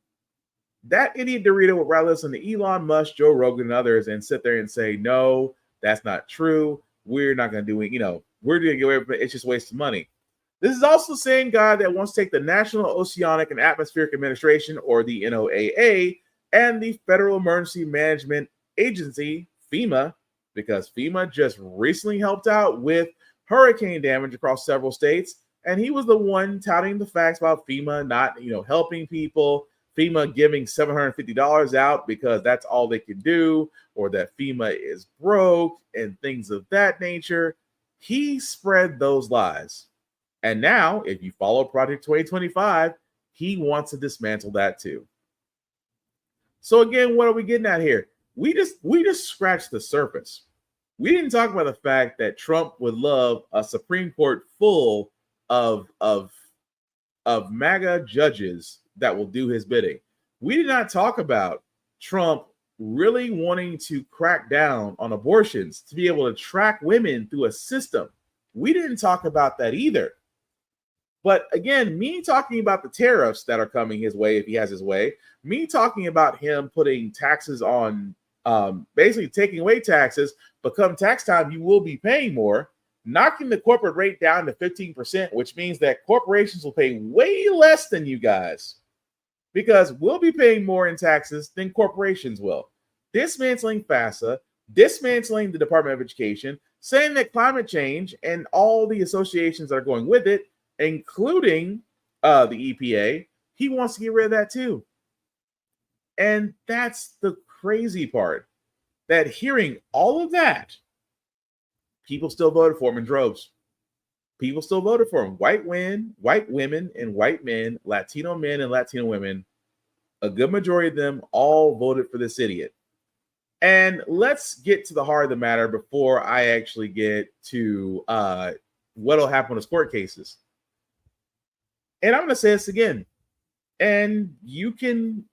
Speaker 3: that idiot Dorito would rather listen to Elon Musk, Joe Rogan, and others and sit there and say, no, that's not true. We're not going to do it. We're going to get away from it. It's just a waste of money. This is also the same guy that wants to take the National Oceanic and Atmospheric Administration, or the NOAA, and the Federal Emergency Management Agency, FEMA, because FEMA just recently helped out with hurricane damage across several states. And he was the one touting the facts about FEMA not, helping people, FEMA giving $750 out because that's all they can do, or that FEMA is broke and things of that nature. He spread those lies. And now, if you follow Project 2025, he wants to dismantle that too. So again, what are we getting at here? We just scratched the surface. We didn't talk about the fact that Trump would love a Supreme Court full of MAGA judges that will do his bidding. We did not talk about Trump really wanting to crack down on abortions to be able to track women through a system. We didn't talk about that either. But again, me talking about the tariffs that are coming his way if he has his way, me talking about him putting taxes on, basically taking away taxes, but come tax time, you will be paying more, knocking the corporate rate down to 15%, which means that corporations will pay way less than you guys because we'll be paying more in taxes than corporations will. Dismantling FAFSA, dismantling the Department of Education, saying that climate change and all the associations that are going with it, including the EPA, he wants to get rid of that too. And that's the crazy part, that hearing all of that, people still voted for him in droves. People still voted for him. White women and white men, Latino men and Latino women, a good majority of them all voted for this idiot. And let's get to the heart of the matter before I actually get to what'll happen with his court cases. And I'm going to say this again. And you can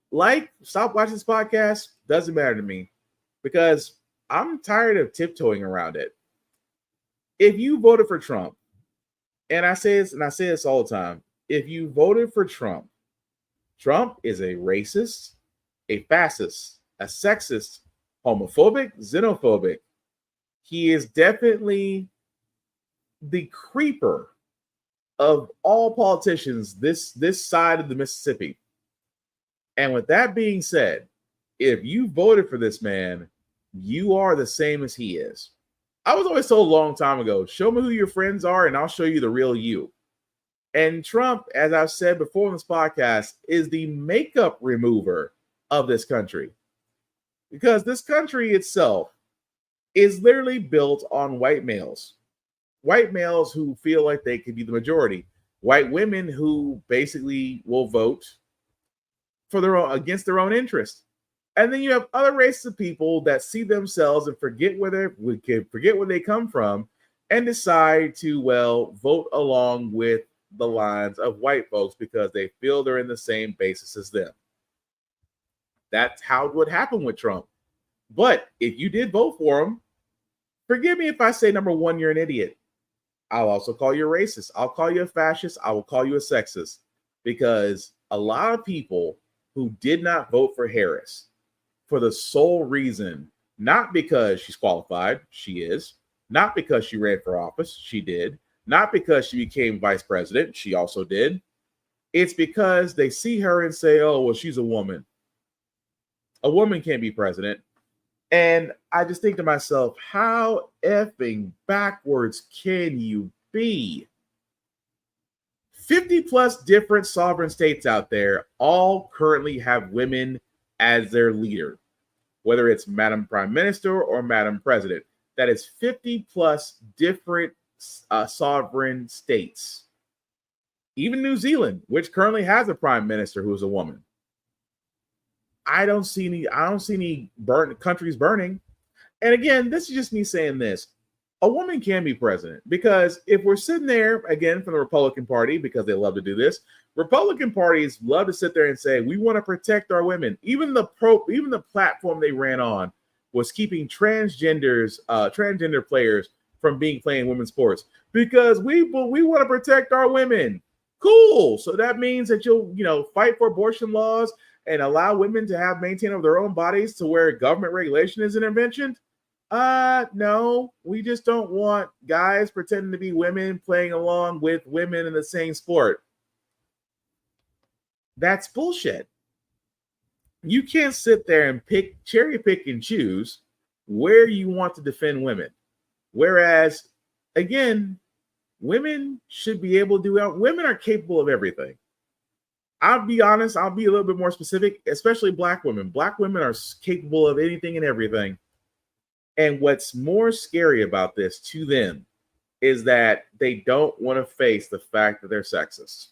Speaker 3: stop watching this podcast. Doesn't matter to me because I'm tired of tiptoeing around it. If you voted for Trump, and I say this all the time, if you voted for Trump, Trump is a racist, a fascist, a sexist, homophobic, xenophobic. He is definitely the creeper of all politicians this side of the Mississippi. And with that being said, if you voted for this man, you are the same as he is. I was always told a long time ago, show me who your friends are and I'll show you the real you. And Trump, as I've said before in this podcast, is the makeup remover of this country. Because this country itself is literally built on white males. White males who feel like they could be the majority. White women who basically will vote for their own, against their own interest. And then you have other races of people that see themselves and forget where they come from and decide to, vote along with the lines of white folks because they feel they're in the same basis as them. That's how it would happen with Trump. But if you did vote for him, forgive me if I say, number one, you're an idiot. I'll also call you a racist. I'll call you a fascist. I will call you a sexist because a lot of people who did not vote for Harris for the sole reason, not because she's qualified, she is, not because she ran for office, she did, not because she became vice president, she also did. It's because they see her and say, oh, well, she's a woman. A woman can't be president. And I just think to myself, how effing backwards can you be? 50 plus different sovereign states out there all currently have women as their leader, whether it's Madam Prime Minister or Madam President. That is 50 plus different sovereign states. Even New Zealand, which currently has a prime minister who's a woman. I don't see any countries burning. And again, this is just me saying this. A woman can be president, because if we're sitting there, again, from the Republican Party, because they love to do this, Republican parties love to sit there and say, we want to protect our women. Even the platform they ran on was keeping transgender players from playing women's sports, because we want to protect our women. Cool. So that means that you'll fight for abortion laws and allow women to maintain over their own bodies to where government regulation is intervention. No, we just don't want guys pretending to be women playing along with women in the same sport. That's bullshit. You can't sit there and cherry pick and choose where you want to defend women. Whereas, again, women should be able to do it. Women are capable of everything. I'll be honest, I'll be a little bit more specific, especially black women. Black women are capable of anything and everything. And what's more scary about this to them is that they don't want to face the fact that they're sexist.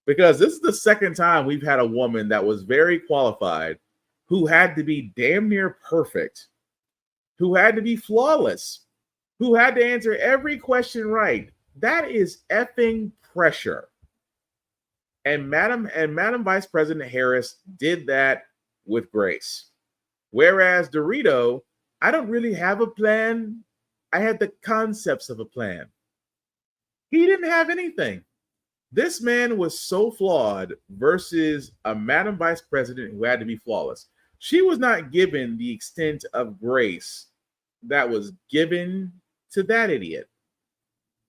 Speaker 3: Because this is the second time we've had a woman that was very qualified, who had to be damn near perfect, who had to be flawless, who had to answer every question right. That is effing pressure. And Madam Vice President Harris did that with grace. Whereas Dorito, I don't really have a plan. I had the concepts of a plan. He didn't have anything. This man was so flawed versus a Madam Vice President who had to be flawless. She was not given the extent of grace that was given to that idiot.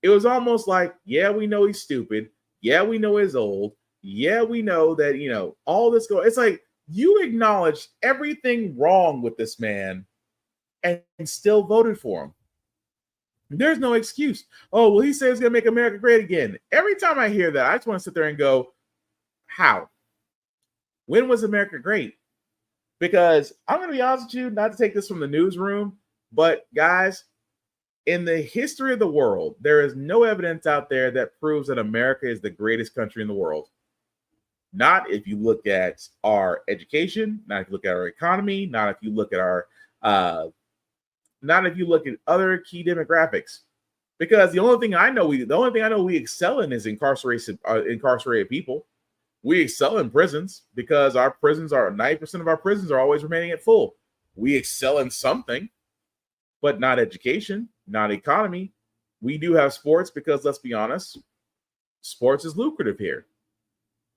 Speaker 3: It was almost like, yeah, we know he's stupid. Yeah, we know he's old. Yeah, we know that, all this It's like you acknowledged everything wrong with this man and still voted for him. There's no excuse. Oh, well, he says he's going to make America great again. Every time I hear that, I just want to sit there and go, how? When was America great? Because I'm going to be honest with you, not to take this from the newsroom, but guys, in the history of the world, there is no evidence out there that proves that America is the greatest country in the world. Not if you look at our education, not if you look at our economy, not if you look at other key demographics. Because the only thing I know we excel in is incarcerated people. We excel in prisons because 90% of our prisons are always remaining at full. We excel in something, but not education, not economy. We do have sports because, let's be honest, sports is lucrative here.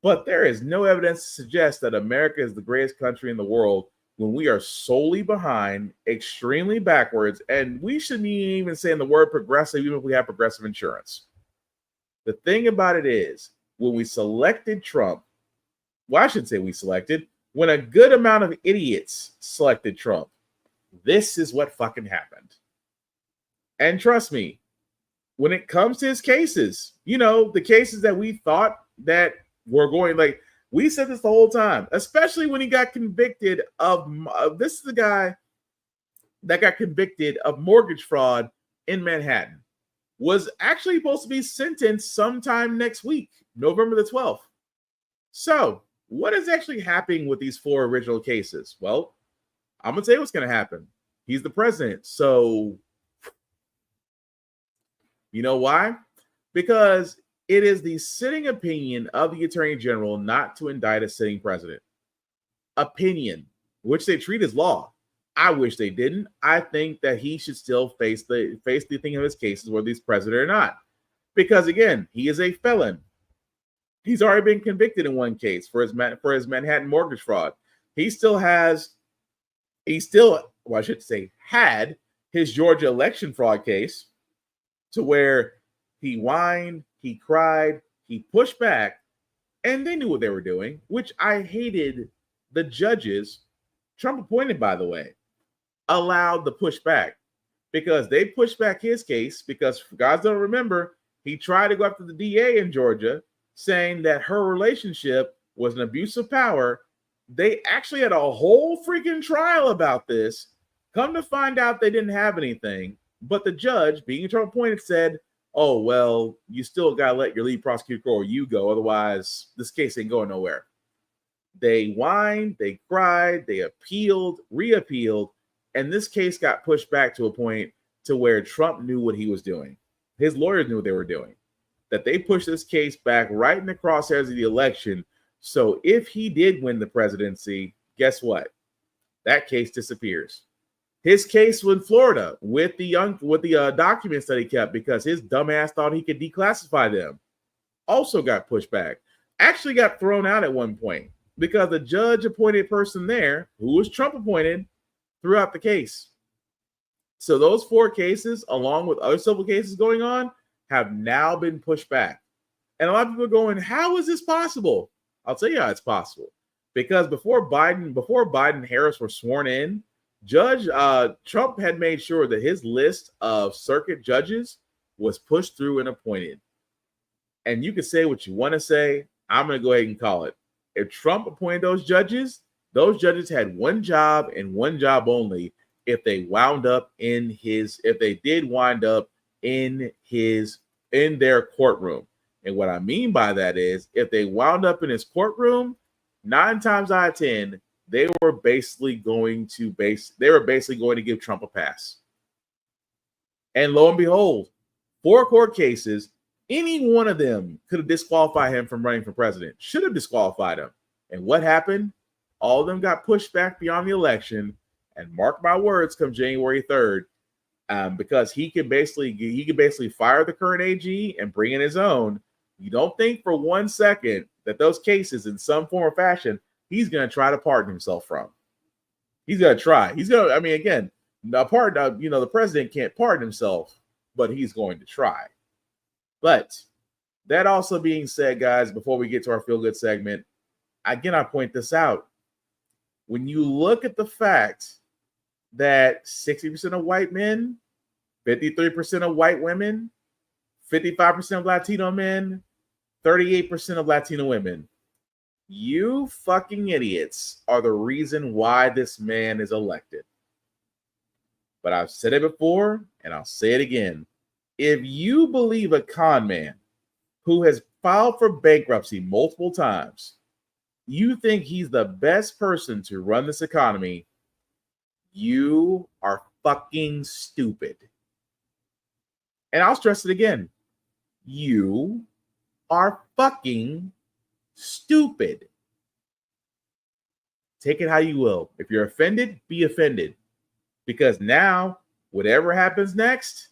Speaker 3: But there is no evidence to suggest that America is the greatest country in the world when we are solely behind, extremely backwards, and we shouldn't even say in the word progressive, even if we have progressive insurance. The thing about it is, when we selected Trump, well, I shouldn't say we selected, when a good amount of idiots selected Trump, this is what fucking happened. And trust me, when it comes to his cases, the cases that we thought that were going, like, we said this the whole time, especially when he got convicted of this is the guy that got convicted of mortgage fraud in Manhattan, was actually supposed to be sentenced sometime next week, November the 12th. So what is actually happening with these 4 original cases? Well, I'm going to tell you what's going to happen. He's the president. So you know why? Because it is the sitting opinion of the Attorney General not to indict a sitting president. Opinion, which they treat as law. I wish they didn't. I think that he should still face the thing of his cases, whether he's president or not. Because again, he is a felon. He's already been convicted in one case for his Manhattan mortgage fraud. He still, well, I should say, had his Georgia election fraud case, to where he whined, he cried, he pushed back, and they knew what they were doing, which I hated. The judges, Trump appointed, by the way, allowed the pushback, because they pushed back his case, because for guys don't remember, he tried to go after the DA in Georgia, saying that her relationship was an abuse of power. They actually had a whole freaking trial about this. Come to find out, they didn't have anything. But the judge, being Trump appointed, said, oh, well, you still got to let your lead prosecutor or you go. Otherwise, this case ain't going nowhere. They whined, they cried, they appealed, reappealed, and this case got pushed back to a point to where Trump knew what he was doing. His lawyers knew what they were doing. That they pushed this case back right in the crosshairs of the election. So if he did win the presidency, guess what? That case disappears. His case in Florida with the documents that he kept, because his dumbass thought he could declassify them, also got pushed back. Actually got thrown out at one point, because the judge appointed person there, who was Trump appointed, threw out the case. So those 4 cases, along with other civil cases going on, have now been pushed back. And a lot of people are going, how is this possible? I'll tell you how it's possible. Because before Biden and Harris were sworn in, Judge Trump had made sure that his list of circuit judges was pushed through and appointed. And you can say what you want to say. I'm going to go ahead and call it. If Trump appointed those judges had one job and one job only. If they did wind up in their courtroom. And what I mean by that is, if they wound up in his courtroom, 9 times out of 10, they were basically going to give Trump a pass. And lo and behold, 4 court cases, any one of them could have disqualified him from running for president, should have disqualified him. And what happened? All of them got pushed back beyond the election. And mark my words, come January 3rd, because he could basically fire the current AG and bring in his own. You don't think for one second that those cases, in some form or fashion, he's going to try to pardon himself from. He's going to try. The president can't pardon himself, but he's going to try. But that also being said, guys, before we get to our feel good segment, again, I point this out. When you look at the fact that 60% of white men, 53% of white women, 55% of Latino men, 38% of Latino women, you fucking idiots are the reason why this man is elected. But I've said it before, and I'll say it again. If you believe a con man who has filed for bankruptcy multiple times, you think he's the best person to run this economy, you are fucking stupid. And I'll stress it again. You are fucking stupid. Take it how you will. If you're offended, be offended. Because now, whatever happens next,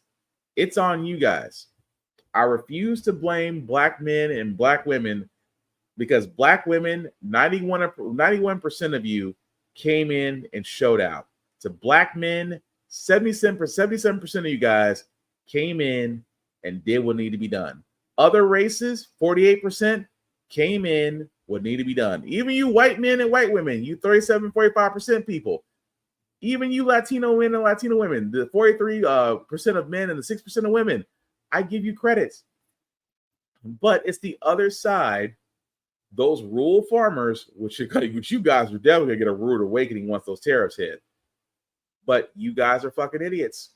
Speaker 3: it's on you guys. I refuse to blame black men and black women, because black women, 91% of you came in and showed out. To black men, 77% of you guys came in and did what needed to be done. Other races, 48%, came in what needed to be done. Even you white men and white women, you 45% people. Even you Latino men and Latino women, the 43% of men and the 6% of women, I give you credit. But it's the other side, those rural farmers, which you guys are definitely going to get a rude awakening once those tariffs hit. But you guys are fucking idiots.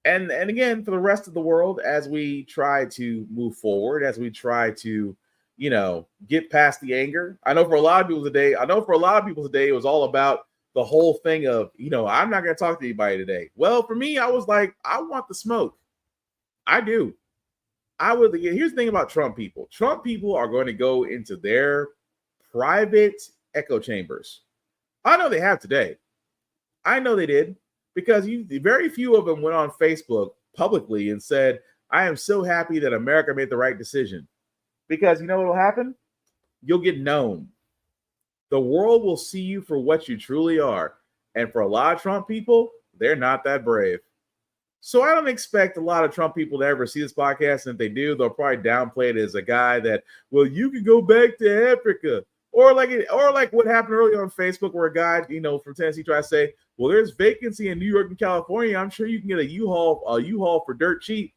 Speaker 3: And again, for the rest of the world, as we try to move forward, as we try to, get past the anger. I know for a lot of people today, it was all about the whole thing of, I'm not going to talk to anybody today. Well, for me, I was like, I want the smoke. I do. Here's the thing about Trump people. Trump people are going to go into their private echo chambers. I know they have today. I know they did, because very few of them went on Facebook publicly and said, I am so happy that America made the right decision. Because you know what will happen? You'll get known. The world will see you for what you truly are. And for a lot of Trump people, they're not that brave. So I don't expect a lot of Trump people to ever see this podcast. And if they do, they'll probably downplay it as a guy that, well, you can go back to Africa. Or like what happened earlier on Facebook where a guy, from Tennessee tried to say, well, there's vacancy in New York and California. I'm sure you can get a U-Haul for dirt cheap.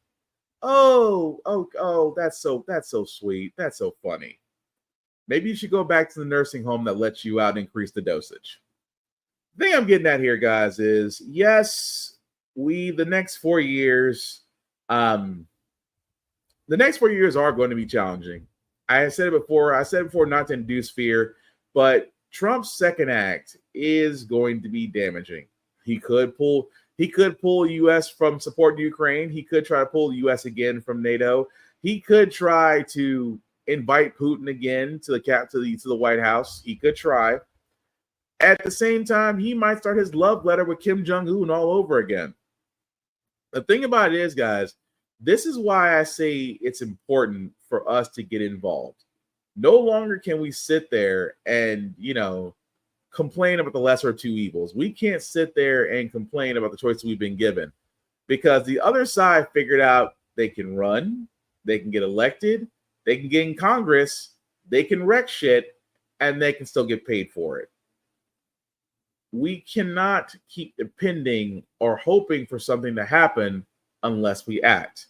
Speaker 3: Oh, that's so sweet. That's so funny. Maybe you should go back to the nursing home that lets you out and increase the dosage. The thing I'm getting at here, guys, is yes, the next 4 years are going to be challenging. I said it before not to induce fear, but Trump's second act is going to be damaging. He could pull U.S. from supporting Ukraine. He could try to pull the U.S. again from NATO. He could try to invite Putin again to the White House. He could try. At the same time, he might start his love letter with Kim Jong-un all over again. The thing about it is, guys, this is why I say it's important for us to get involved. No longer can we sit there and, complain about the lesser of two evils. We can't sit there and complain about the choices we've been given because the other side figured out they can run, they can get elected, they can get in Congress, they can wreck shit, and they can still get paid for it. We cannot keep depending or hoping for something to happen unless we act.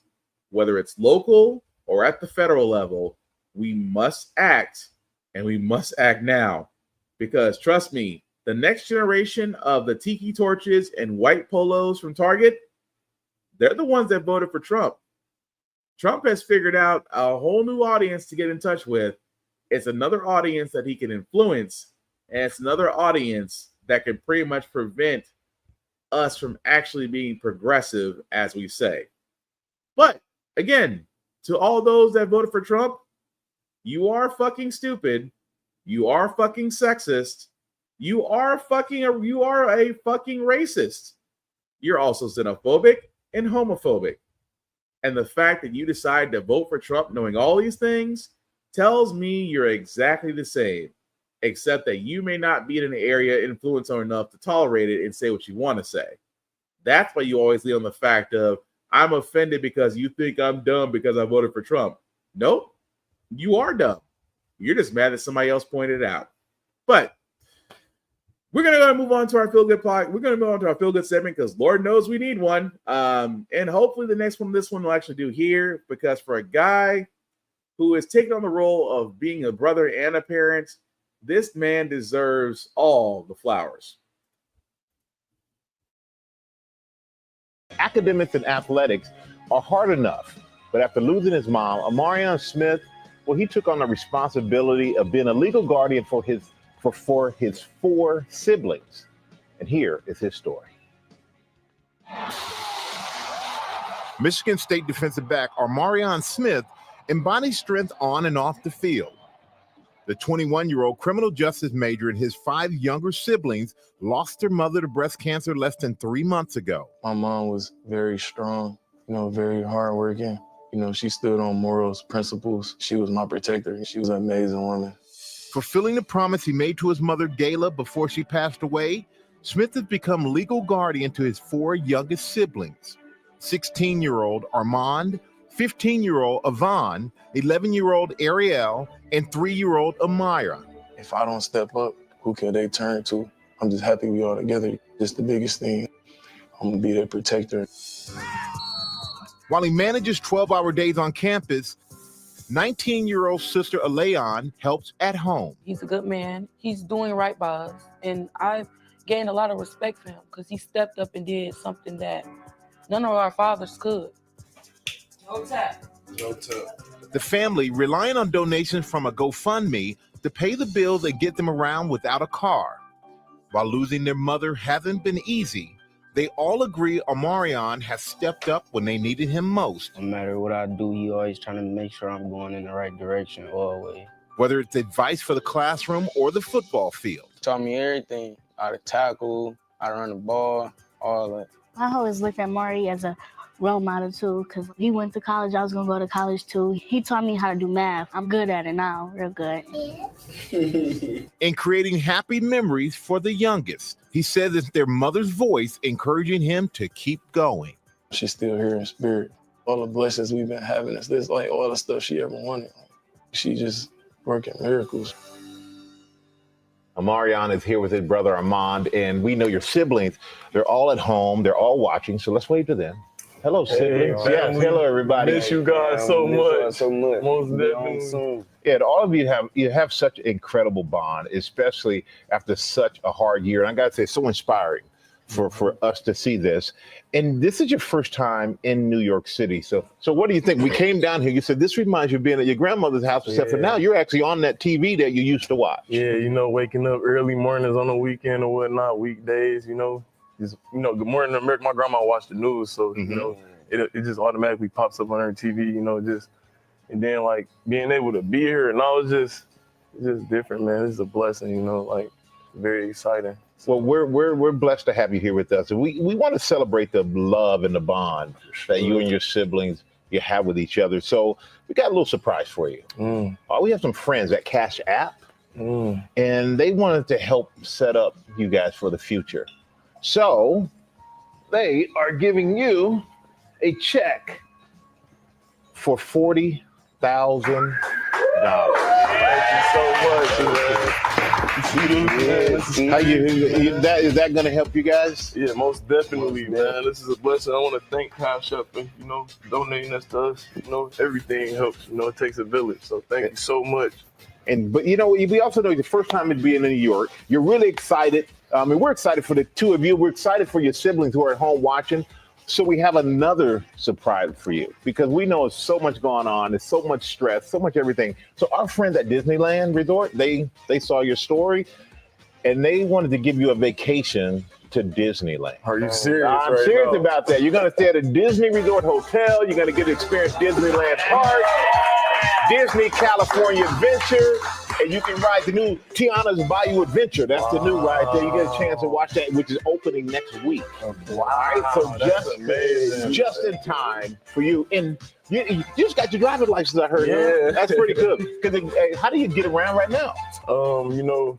Speaker 3: Whether it's local or at the federal level, we must act, and we must act now. Because trust me, the next generation of the tiki torches and white polos from Target, they're the ones that voted for Trump. Trump has figured out a whole new audience to get in touch with. It's another audience that he can influence, and it's another audience that can pretty much prevent us from actually being progressive, as we say. But again, to all those that voted for Trump, you are fucking stupid. You are fucking sexist. You are a fucking racist. You're also xenophobic and homophobic. And the fact that you decided to vote for Trump knowing all these things tells me you're exactly the same, except that you may not be in an area influential enough to tolerate it and say what you want to say. That's why you always lean on the fact of, I'm offended because you think I'm dumb because I voted for Trump. Nope, you are dumb. You're just mad that somebody else pointed it out. But we're going to move on to our Feel Good pod. We're going to move on to our Feel Good segment because Lord knows we need one. And hopefully this one will actually do here, because for a guy who is taking on the role of being a brother and a parent, this man deserves all the flowers.
Speaker 11: Academics and athletics are hard enough, but after losing his mom, Omarion Smith, well, he took on the responsibility of being a legal guardian for his 4 siblings. And here is his story. Michigan State defensive back Omarion Smith embodies strength on and off the field. The 21-year-old criminal justice major and his 5 younger siblings lost their mother to breast cancer less than 3 months ago.
Speaker 12: My mom was very strong, very hardworking. She stood on morals, principles. She was my protector. She was an amazing woman.
Speaker 11: Fulfilling the promise he made to his mother, Gayla, before she passed away, Smith has become legal guardian to his 4 youngest siblings, 16-year-old Armand, 15-year-old Yvonne, 11-year-old Ariel, and 3-year-old Amira.
Speaker 12: If I don't step up, who can they turn to? I'm just happy we all together. Just the biggest thing. I'm going to be their protector.
Speaker 11: While he manages 12-hour days on campus, 19-year-old sister Aleon helps at home.
Speaker 13: He's a good man. He's doing right by us. And I've gained a lot of respect for him because he stepped up and did something that none of our fathers could. No tap.
Speaker 11: No tap. The family, relying on donations from a GoFundMe to pay the bills and get them around without a car. While losing their mother hasn't been easy, they all agree Omarion has stepped up when they needed him most.
Speaker 14: No matter what I do, he always trying to make sure I'm going in the right direction always.
Speaker 11: Whether it's advice for the classroom or the football field.
Speaker 12: Taught me everything, how to tackle, how to run the ball, all that.
Speaker 15: I always looked at Maury as a role model too, because he went to college. I was gonna go to college too. He taught me how to do math. I'm good at it now, real good.
Speaker 11: And creating happy memories for the youngest. He says it's their mother's voice encouraging him to keep going.
Speaker 12: She's still here in spirit. All the blessings we've been having is this, like all the stuff she ever wanted. She just working miracles.
Speaker 11: Amarion is here with his brother Armand, and we know your siblings. They're all at home. They're all watching. So let's wave to them. Hello, siblings.
Speaker 12: Hey,
Speaker 11: yes, hello, everybody.
Speaker 12: Miss you guys so much. Most definitely.
Speaker 11: Yeah, and all of you have such an incredible bond, especially after such a hard year. And I got to say, so inspiring for us to see this. And this is your first time in New York City. So what do you think? We came down here. You said this reminds you of being at your grandmother's house, except for now you're actually on that TV that you used to watch.
Speaker 12: Yeah, you know, waking up early mornings on the weekend or whatnot, weekdays, you know. Just, you know, Good Morning America, my grandma watched the news, so, you know, it just automatically pops up on her TV, you know, and then, like, being able to be here and all, it's just different, man. It's a blessing, you know, like, very exciting.
Speaker 11: Well, we're blessed to have you here with us. And we want to celebrate the love and the bond that you and your siblings you have with each other. So we got a little surprise for you. We have some friends at Cash App, and they wanted to help set up you guys for the future. So they are giving you a check for $40,000.
Speaker 12: Thank you so much, man.
Speaker 11: Is that going to help you guys?
Speaker 12: Yeah, most definitely, man. This is a blessing. I want to thank Cash App for, you know, donating this to us. You know, everything helps. You know, it takes a village. So thank you so much.
Speaker 11: But you know, we also know the first time being in New York, you're really excited. And we're excited for the two of you. We're excited for your siblings who are at home watching. So we have another surprise for you because we know there's so much going on. There's so much stress, so much everything. So our friends at Disneyland Resort, they saw your story and they wanted to give you a vacation to Disneyland.
Speaker 12: Are you serious?
Speaker 11: I'm serious about that. You're going to stay at a Disney Resort Hotel. You're going to get to experience Disneyland Park, Disney California Adventure, and you can ride the new Tiana's Bayou Adventure. That's the new ride there. You get a chance to watch that, which is opening next week. Wow. All right, so just in time for you. And you just got your driver's license, I heard.
Speaker 12: Yeah.
Speaker 11: That's pretty good. Because how do you get around right now?
Speaker 12: You know,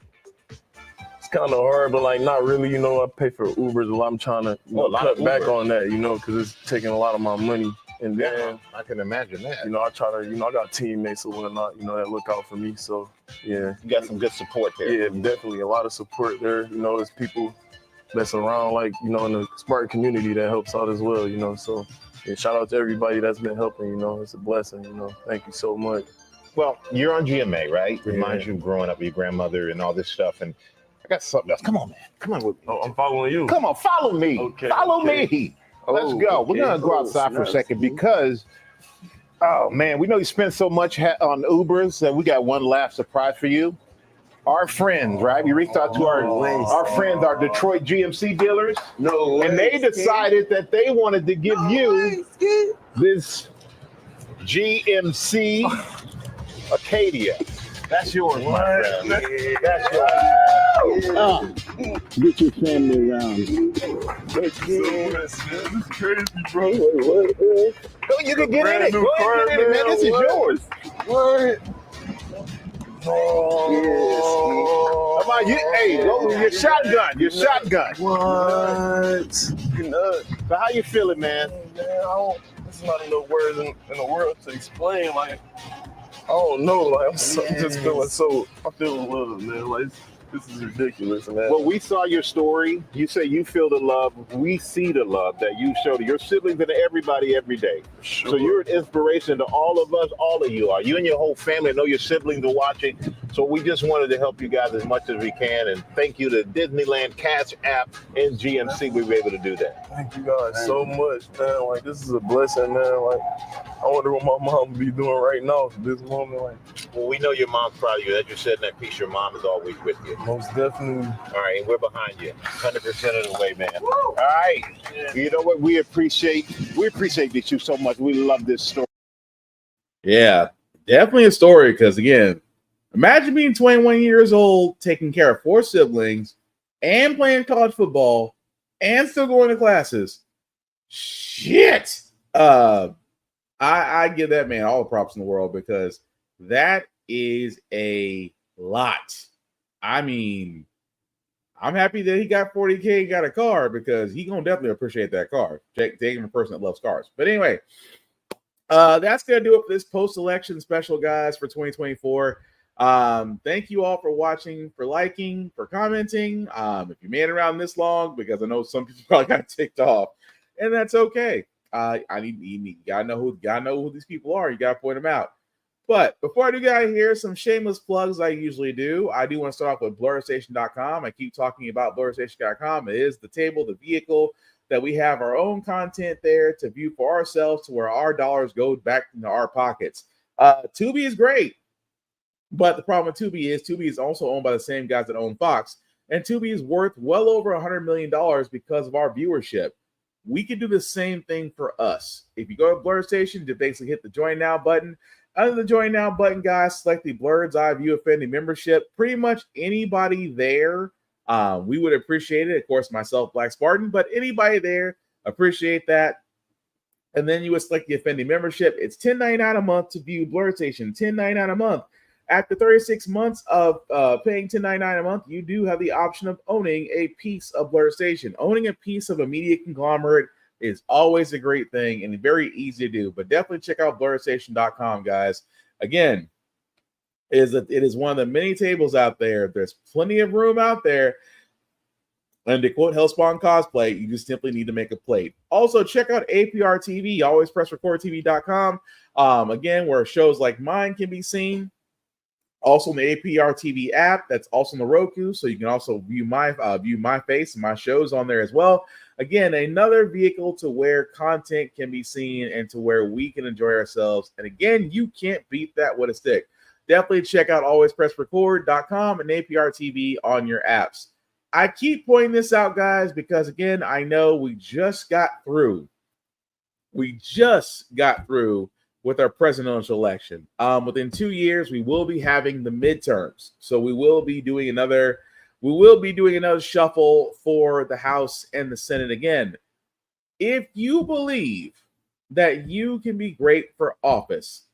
Speaker 12: it's kind of hard, but like not really. You know, I pay for Ubers a lot. I'm trying to cut back on that, you know, because it's taking a lot of my money. And then
Speaker 11: I can imagine that.
Speaker 12: You know, I try to, you know, I got teammates or whatnot, you know, that look out for me. So yeah.
Speaker 11: You got some good support there.
Speaker 12: Yeah, definitely a lot of support there. You know, there's people that's around, like, you know, in the Spartan community that helps out as well, you know. So yeah, shout out to everybody that's been helping, you know. It's a blessing, you know. Thank you so much.
Speaker 11: Well, you're on GMA, right? Reminds you of growing up with your grandmother and all this stuff. And I got something else. Come on, man. Come on with me.
Speaker 12: Oh, I'm following you.
Speaker 11: Come on, follow me.
Speaker 12: Okay.
Speaker 11: Follow me. Let's go. We're going to go outside for a second because, oh, man, we know you spend so much on Ubers that we got one last surprise for you. Our friends, right? We reached out to our friends, our Detroit GMC dealers. And they decided that they wanted to give you this GMC Acadia. That's yours, my friend. That's yours.
Speaker 16: Get your family around.
Speaker 12: This is crazy, bro.
Speaker 11: You can get in it. Go ahead and get in it, man. This is yours.
Speaker 12: What?
Speaker 11: Oh. Come on, hey, go with your shotgun. Your shotgun.
Speaker 12: What?
Speaker 11: So how you feeling, man?
Speaker 12: Man, there's not enough words in the world to explain. Like, I don't know. Like, I'm just feeling I feel love, man. Like, this is ridiculous, man.
Speaker 11: Well, we saw your story. You say you feel the love. We see the love that you show to your siblings and to everybody every day.
Speaker 12: Sure.
Speaker 11: So you're an inspiration to all of us. All of you are. You and your whole family. I know your siblings are watching. So we just wanted to help you guys as much as we can. And thank you to Disneyland, Cash App, and GMC. We were able to do that.
Speaker 12: Thank you guys so much, man. Like, this is a blessing, man. Like, I wonder what my mom would be doing right now at this moment. Like,
Speaker 11: well, we know your mom's proud of you. As you said in that piece, your mom is always with you.
Speaker 12: Most definitely.
Speaker 11: All right, and we're behind you 100% of the way, man. All right. You know what? We appreciate these two so much. We love this story.
Speaker 3: Yeah, definitely a story because, again, imagine being 21 years old, taking care of 4 siblings, and playing college football, and still going to classes. Shit. I give that man all the props in the world because that is a lot. I mean, I'm happy that he got 40K and got a car because he gonna definitely appreciate that car. Taking a person that loves cars. But anyway, that's gonna do it for this post-election special, guys, for 2024. Thank you all for watching, for liking, for commenting. If you made it around this long, because I know some people probably got ticked off, and that's okay. You gotta know who these people are. You gotta point them out. But before I do get out of here, some shameless plugs I usually do. I do want to start off with BlurStation.com. I keep talking about BlurStation.com. It is the table, the vehicle that we have our own content there to view for ourselves, to where our dollars go back into our pockets. Tubi is great, but the problem with Tubi is also owned by the same guys that own Fox, and Tubi is worth well over $100 million because of our viewership. We can do the same thing for us. If you go to Blur Station, to basically hit the Join Now button. Under the Join Now button, guys, select the Blurred's Eye View Offending membership. Pretty much anybody there, we would appreciate it. Of course, myself, Black Spartan, but anybody there, appreciate that. And then you would select the Offending membership. It's $10.99 a month to view Blur Station. $10.99 a month. After 36 months of paying $10.99 a month, you do have the option of owning a piece of Blur Station. Owning a piece of a media conglomerate is always a great thing and very easy to do. But definitely check out BlurStation.com, guys. Again, it is one of the many tables out there. There's plenty of room out there. And to quote Hellspawn Cosplay, you just simply need to make a plate. Also, check out APR TV, always press recordtv.com. Again, where shows like mine can be seen. Also on the APR TV app, that's also on the Roku, so you can also view my face and my shows on there as well. Again, another vehicle to where content can be seen and to where we can enjoy ourselves. And again, you can't beat that with a stick. Definitely check out alwayspressrecord.com and APR TV on your apps. I keep pointing this out, guys, because again, I know we just got through with our presidential election. Within 2 years, we will be having the midterms. So we will be doing another shuffle for the House and the Senate again. If you believe that you can be great for office,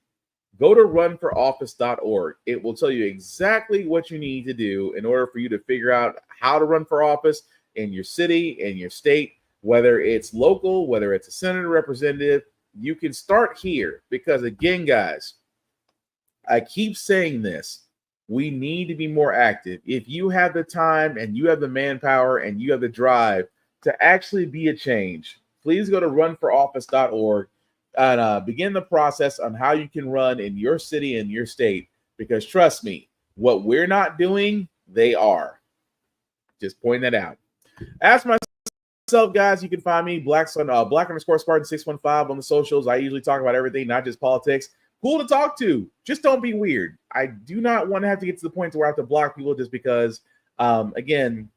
Speaker 3: go to runforoffice.org. It will tell you exactly what you need to do in order for you to figure out how to run for office in your city, in your state, whether it's local, whether it's a senator, representative. You can start here because, again, guys, I keep saying this. We need to be more active. If you have the time and you have the manpower and you have the drive to actually be a change, please go to runforoffice.org and begin the process on how you can run in your city and your state. Because trust me, what we're not doing, they are. Just point that out. Ask myself, guys, you can find me black_Spartan 615 on the socials. I usually talk about everything, not just politics. Cool to talk to. Just don't be weird. I do not want to have to get to the point where I have to block people just because, again,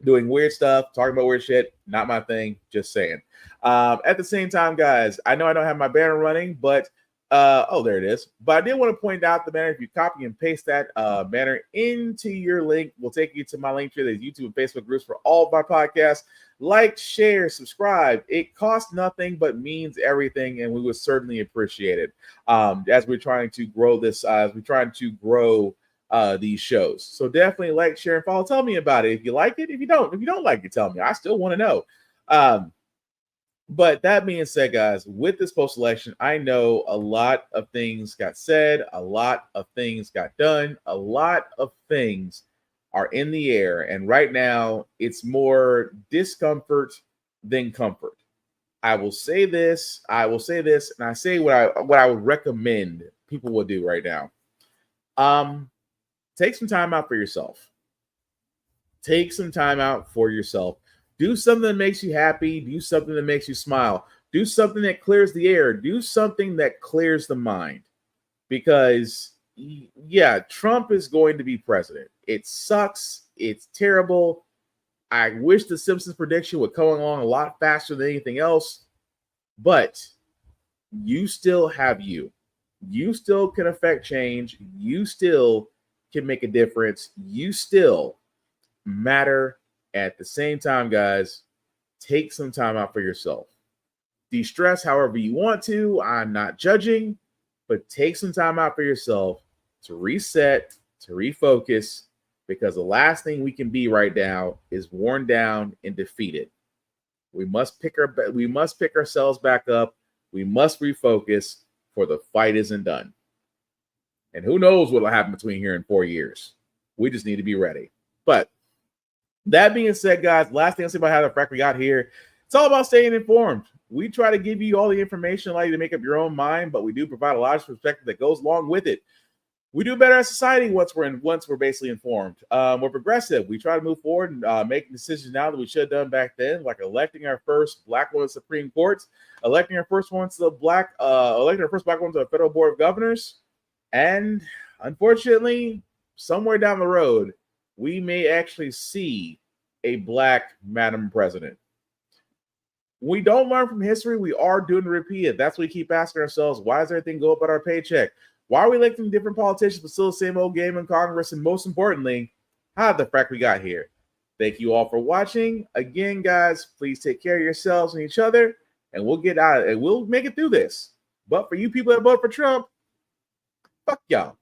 Speaker 3: doing weird stuff, talking about weird shit, not my thing. Just saying. At the same time, guys, I know I don't have my banner running, but there it is. But I did want to point out the banner. If you copy and paste that banner into your link, will take you to my link tree. There's YouTube and Facebook groups for all of my podcasts. Like, share, subscribe. It costs nothing but means everything, and we would certainly appreciate it. As we're trying to grow this, these shows. So definitely like, share, and follow. Tell me about it if you like it. If you don't like it, tell me. I still want to know. But that being said, guys, with this post-election, I know a lot of things got said, a lot of things got done, a lot of things are in the air. And right now, it's more discomfort than comfort. I will say this, and I say what I would recommend people will do right now. Take some time out for yourself. Take some time out for yourself. Do something that makes you happy. Do something that makes you smile. Do something that clears the air. Do something that clears the mind. Because, yeah, Trump is going to be president. It sucks. It's terrible. I wish the Simpsons prediction would come along a lot faster than anything else. But you still have you. You still can affect change. You still can make a difference. You still matter. At the same time, guys, take some time out for yourself. de-stress however you want to. I'm not judging, but take some time out for yourself to reset, to refocus, because the last thing we can be right now is worn down and defeated. We must pick ourselves back up. We must refocus, for the fight isn't done. And who knows what will happen between here and 4 years. We just need to be ready. But that being said, guys, last thing I'll say about how the Frack We Got Here, it's all about staying informed. We try to give you all the information, allow you to make up your own mind, but we do provide a lot of perspective that goes along with it. We do better as society once we're basically informed. We're progressive. We try to move forward and making decisions now that we should have done back then, like electing our first black woman to the Supreme Court, electing our first one to the electing our first black woman to the Federal Board of Governors, and unfortunately, somewhere down the road, we may actually see a black Madam President. We don't learn from history. We are doomed to repeat it. That's what we keep asking ourselves. Why does everything go up at our paycheck? Why are we electing different politicians but still the same old game in Congress? And most importantly, how the frack we got here? Thank you all for watching. Again, guys, please take care of yourselves and each other, and we'll get out and we'll make it through this. But for you people that vote for Trump, fuck y'all.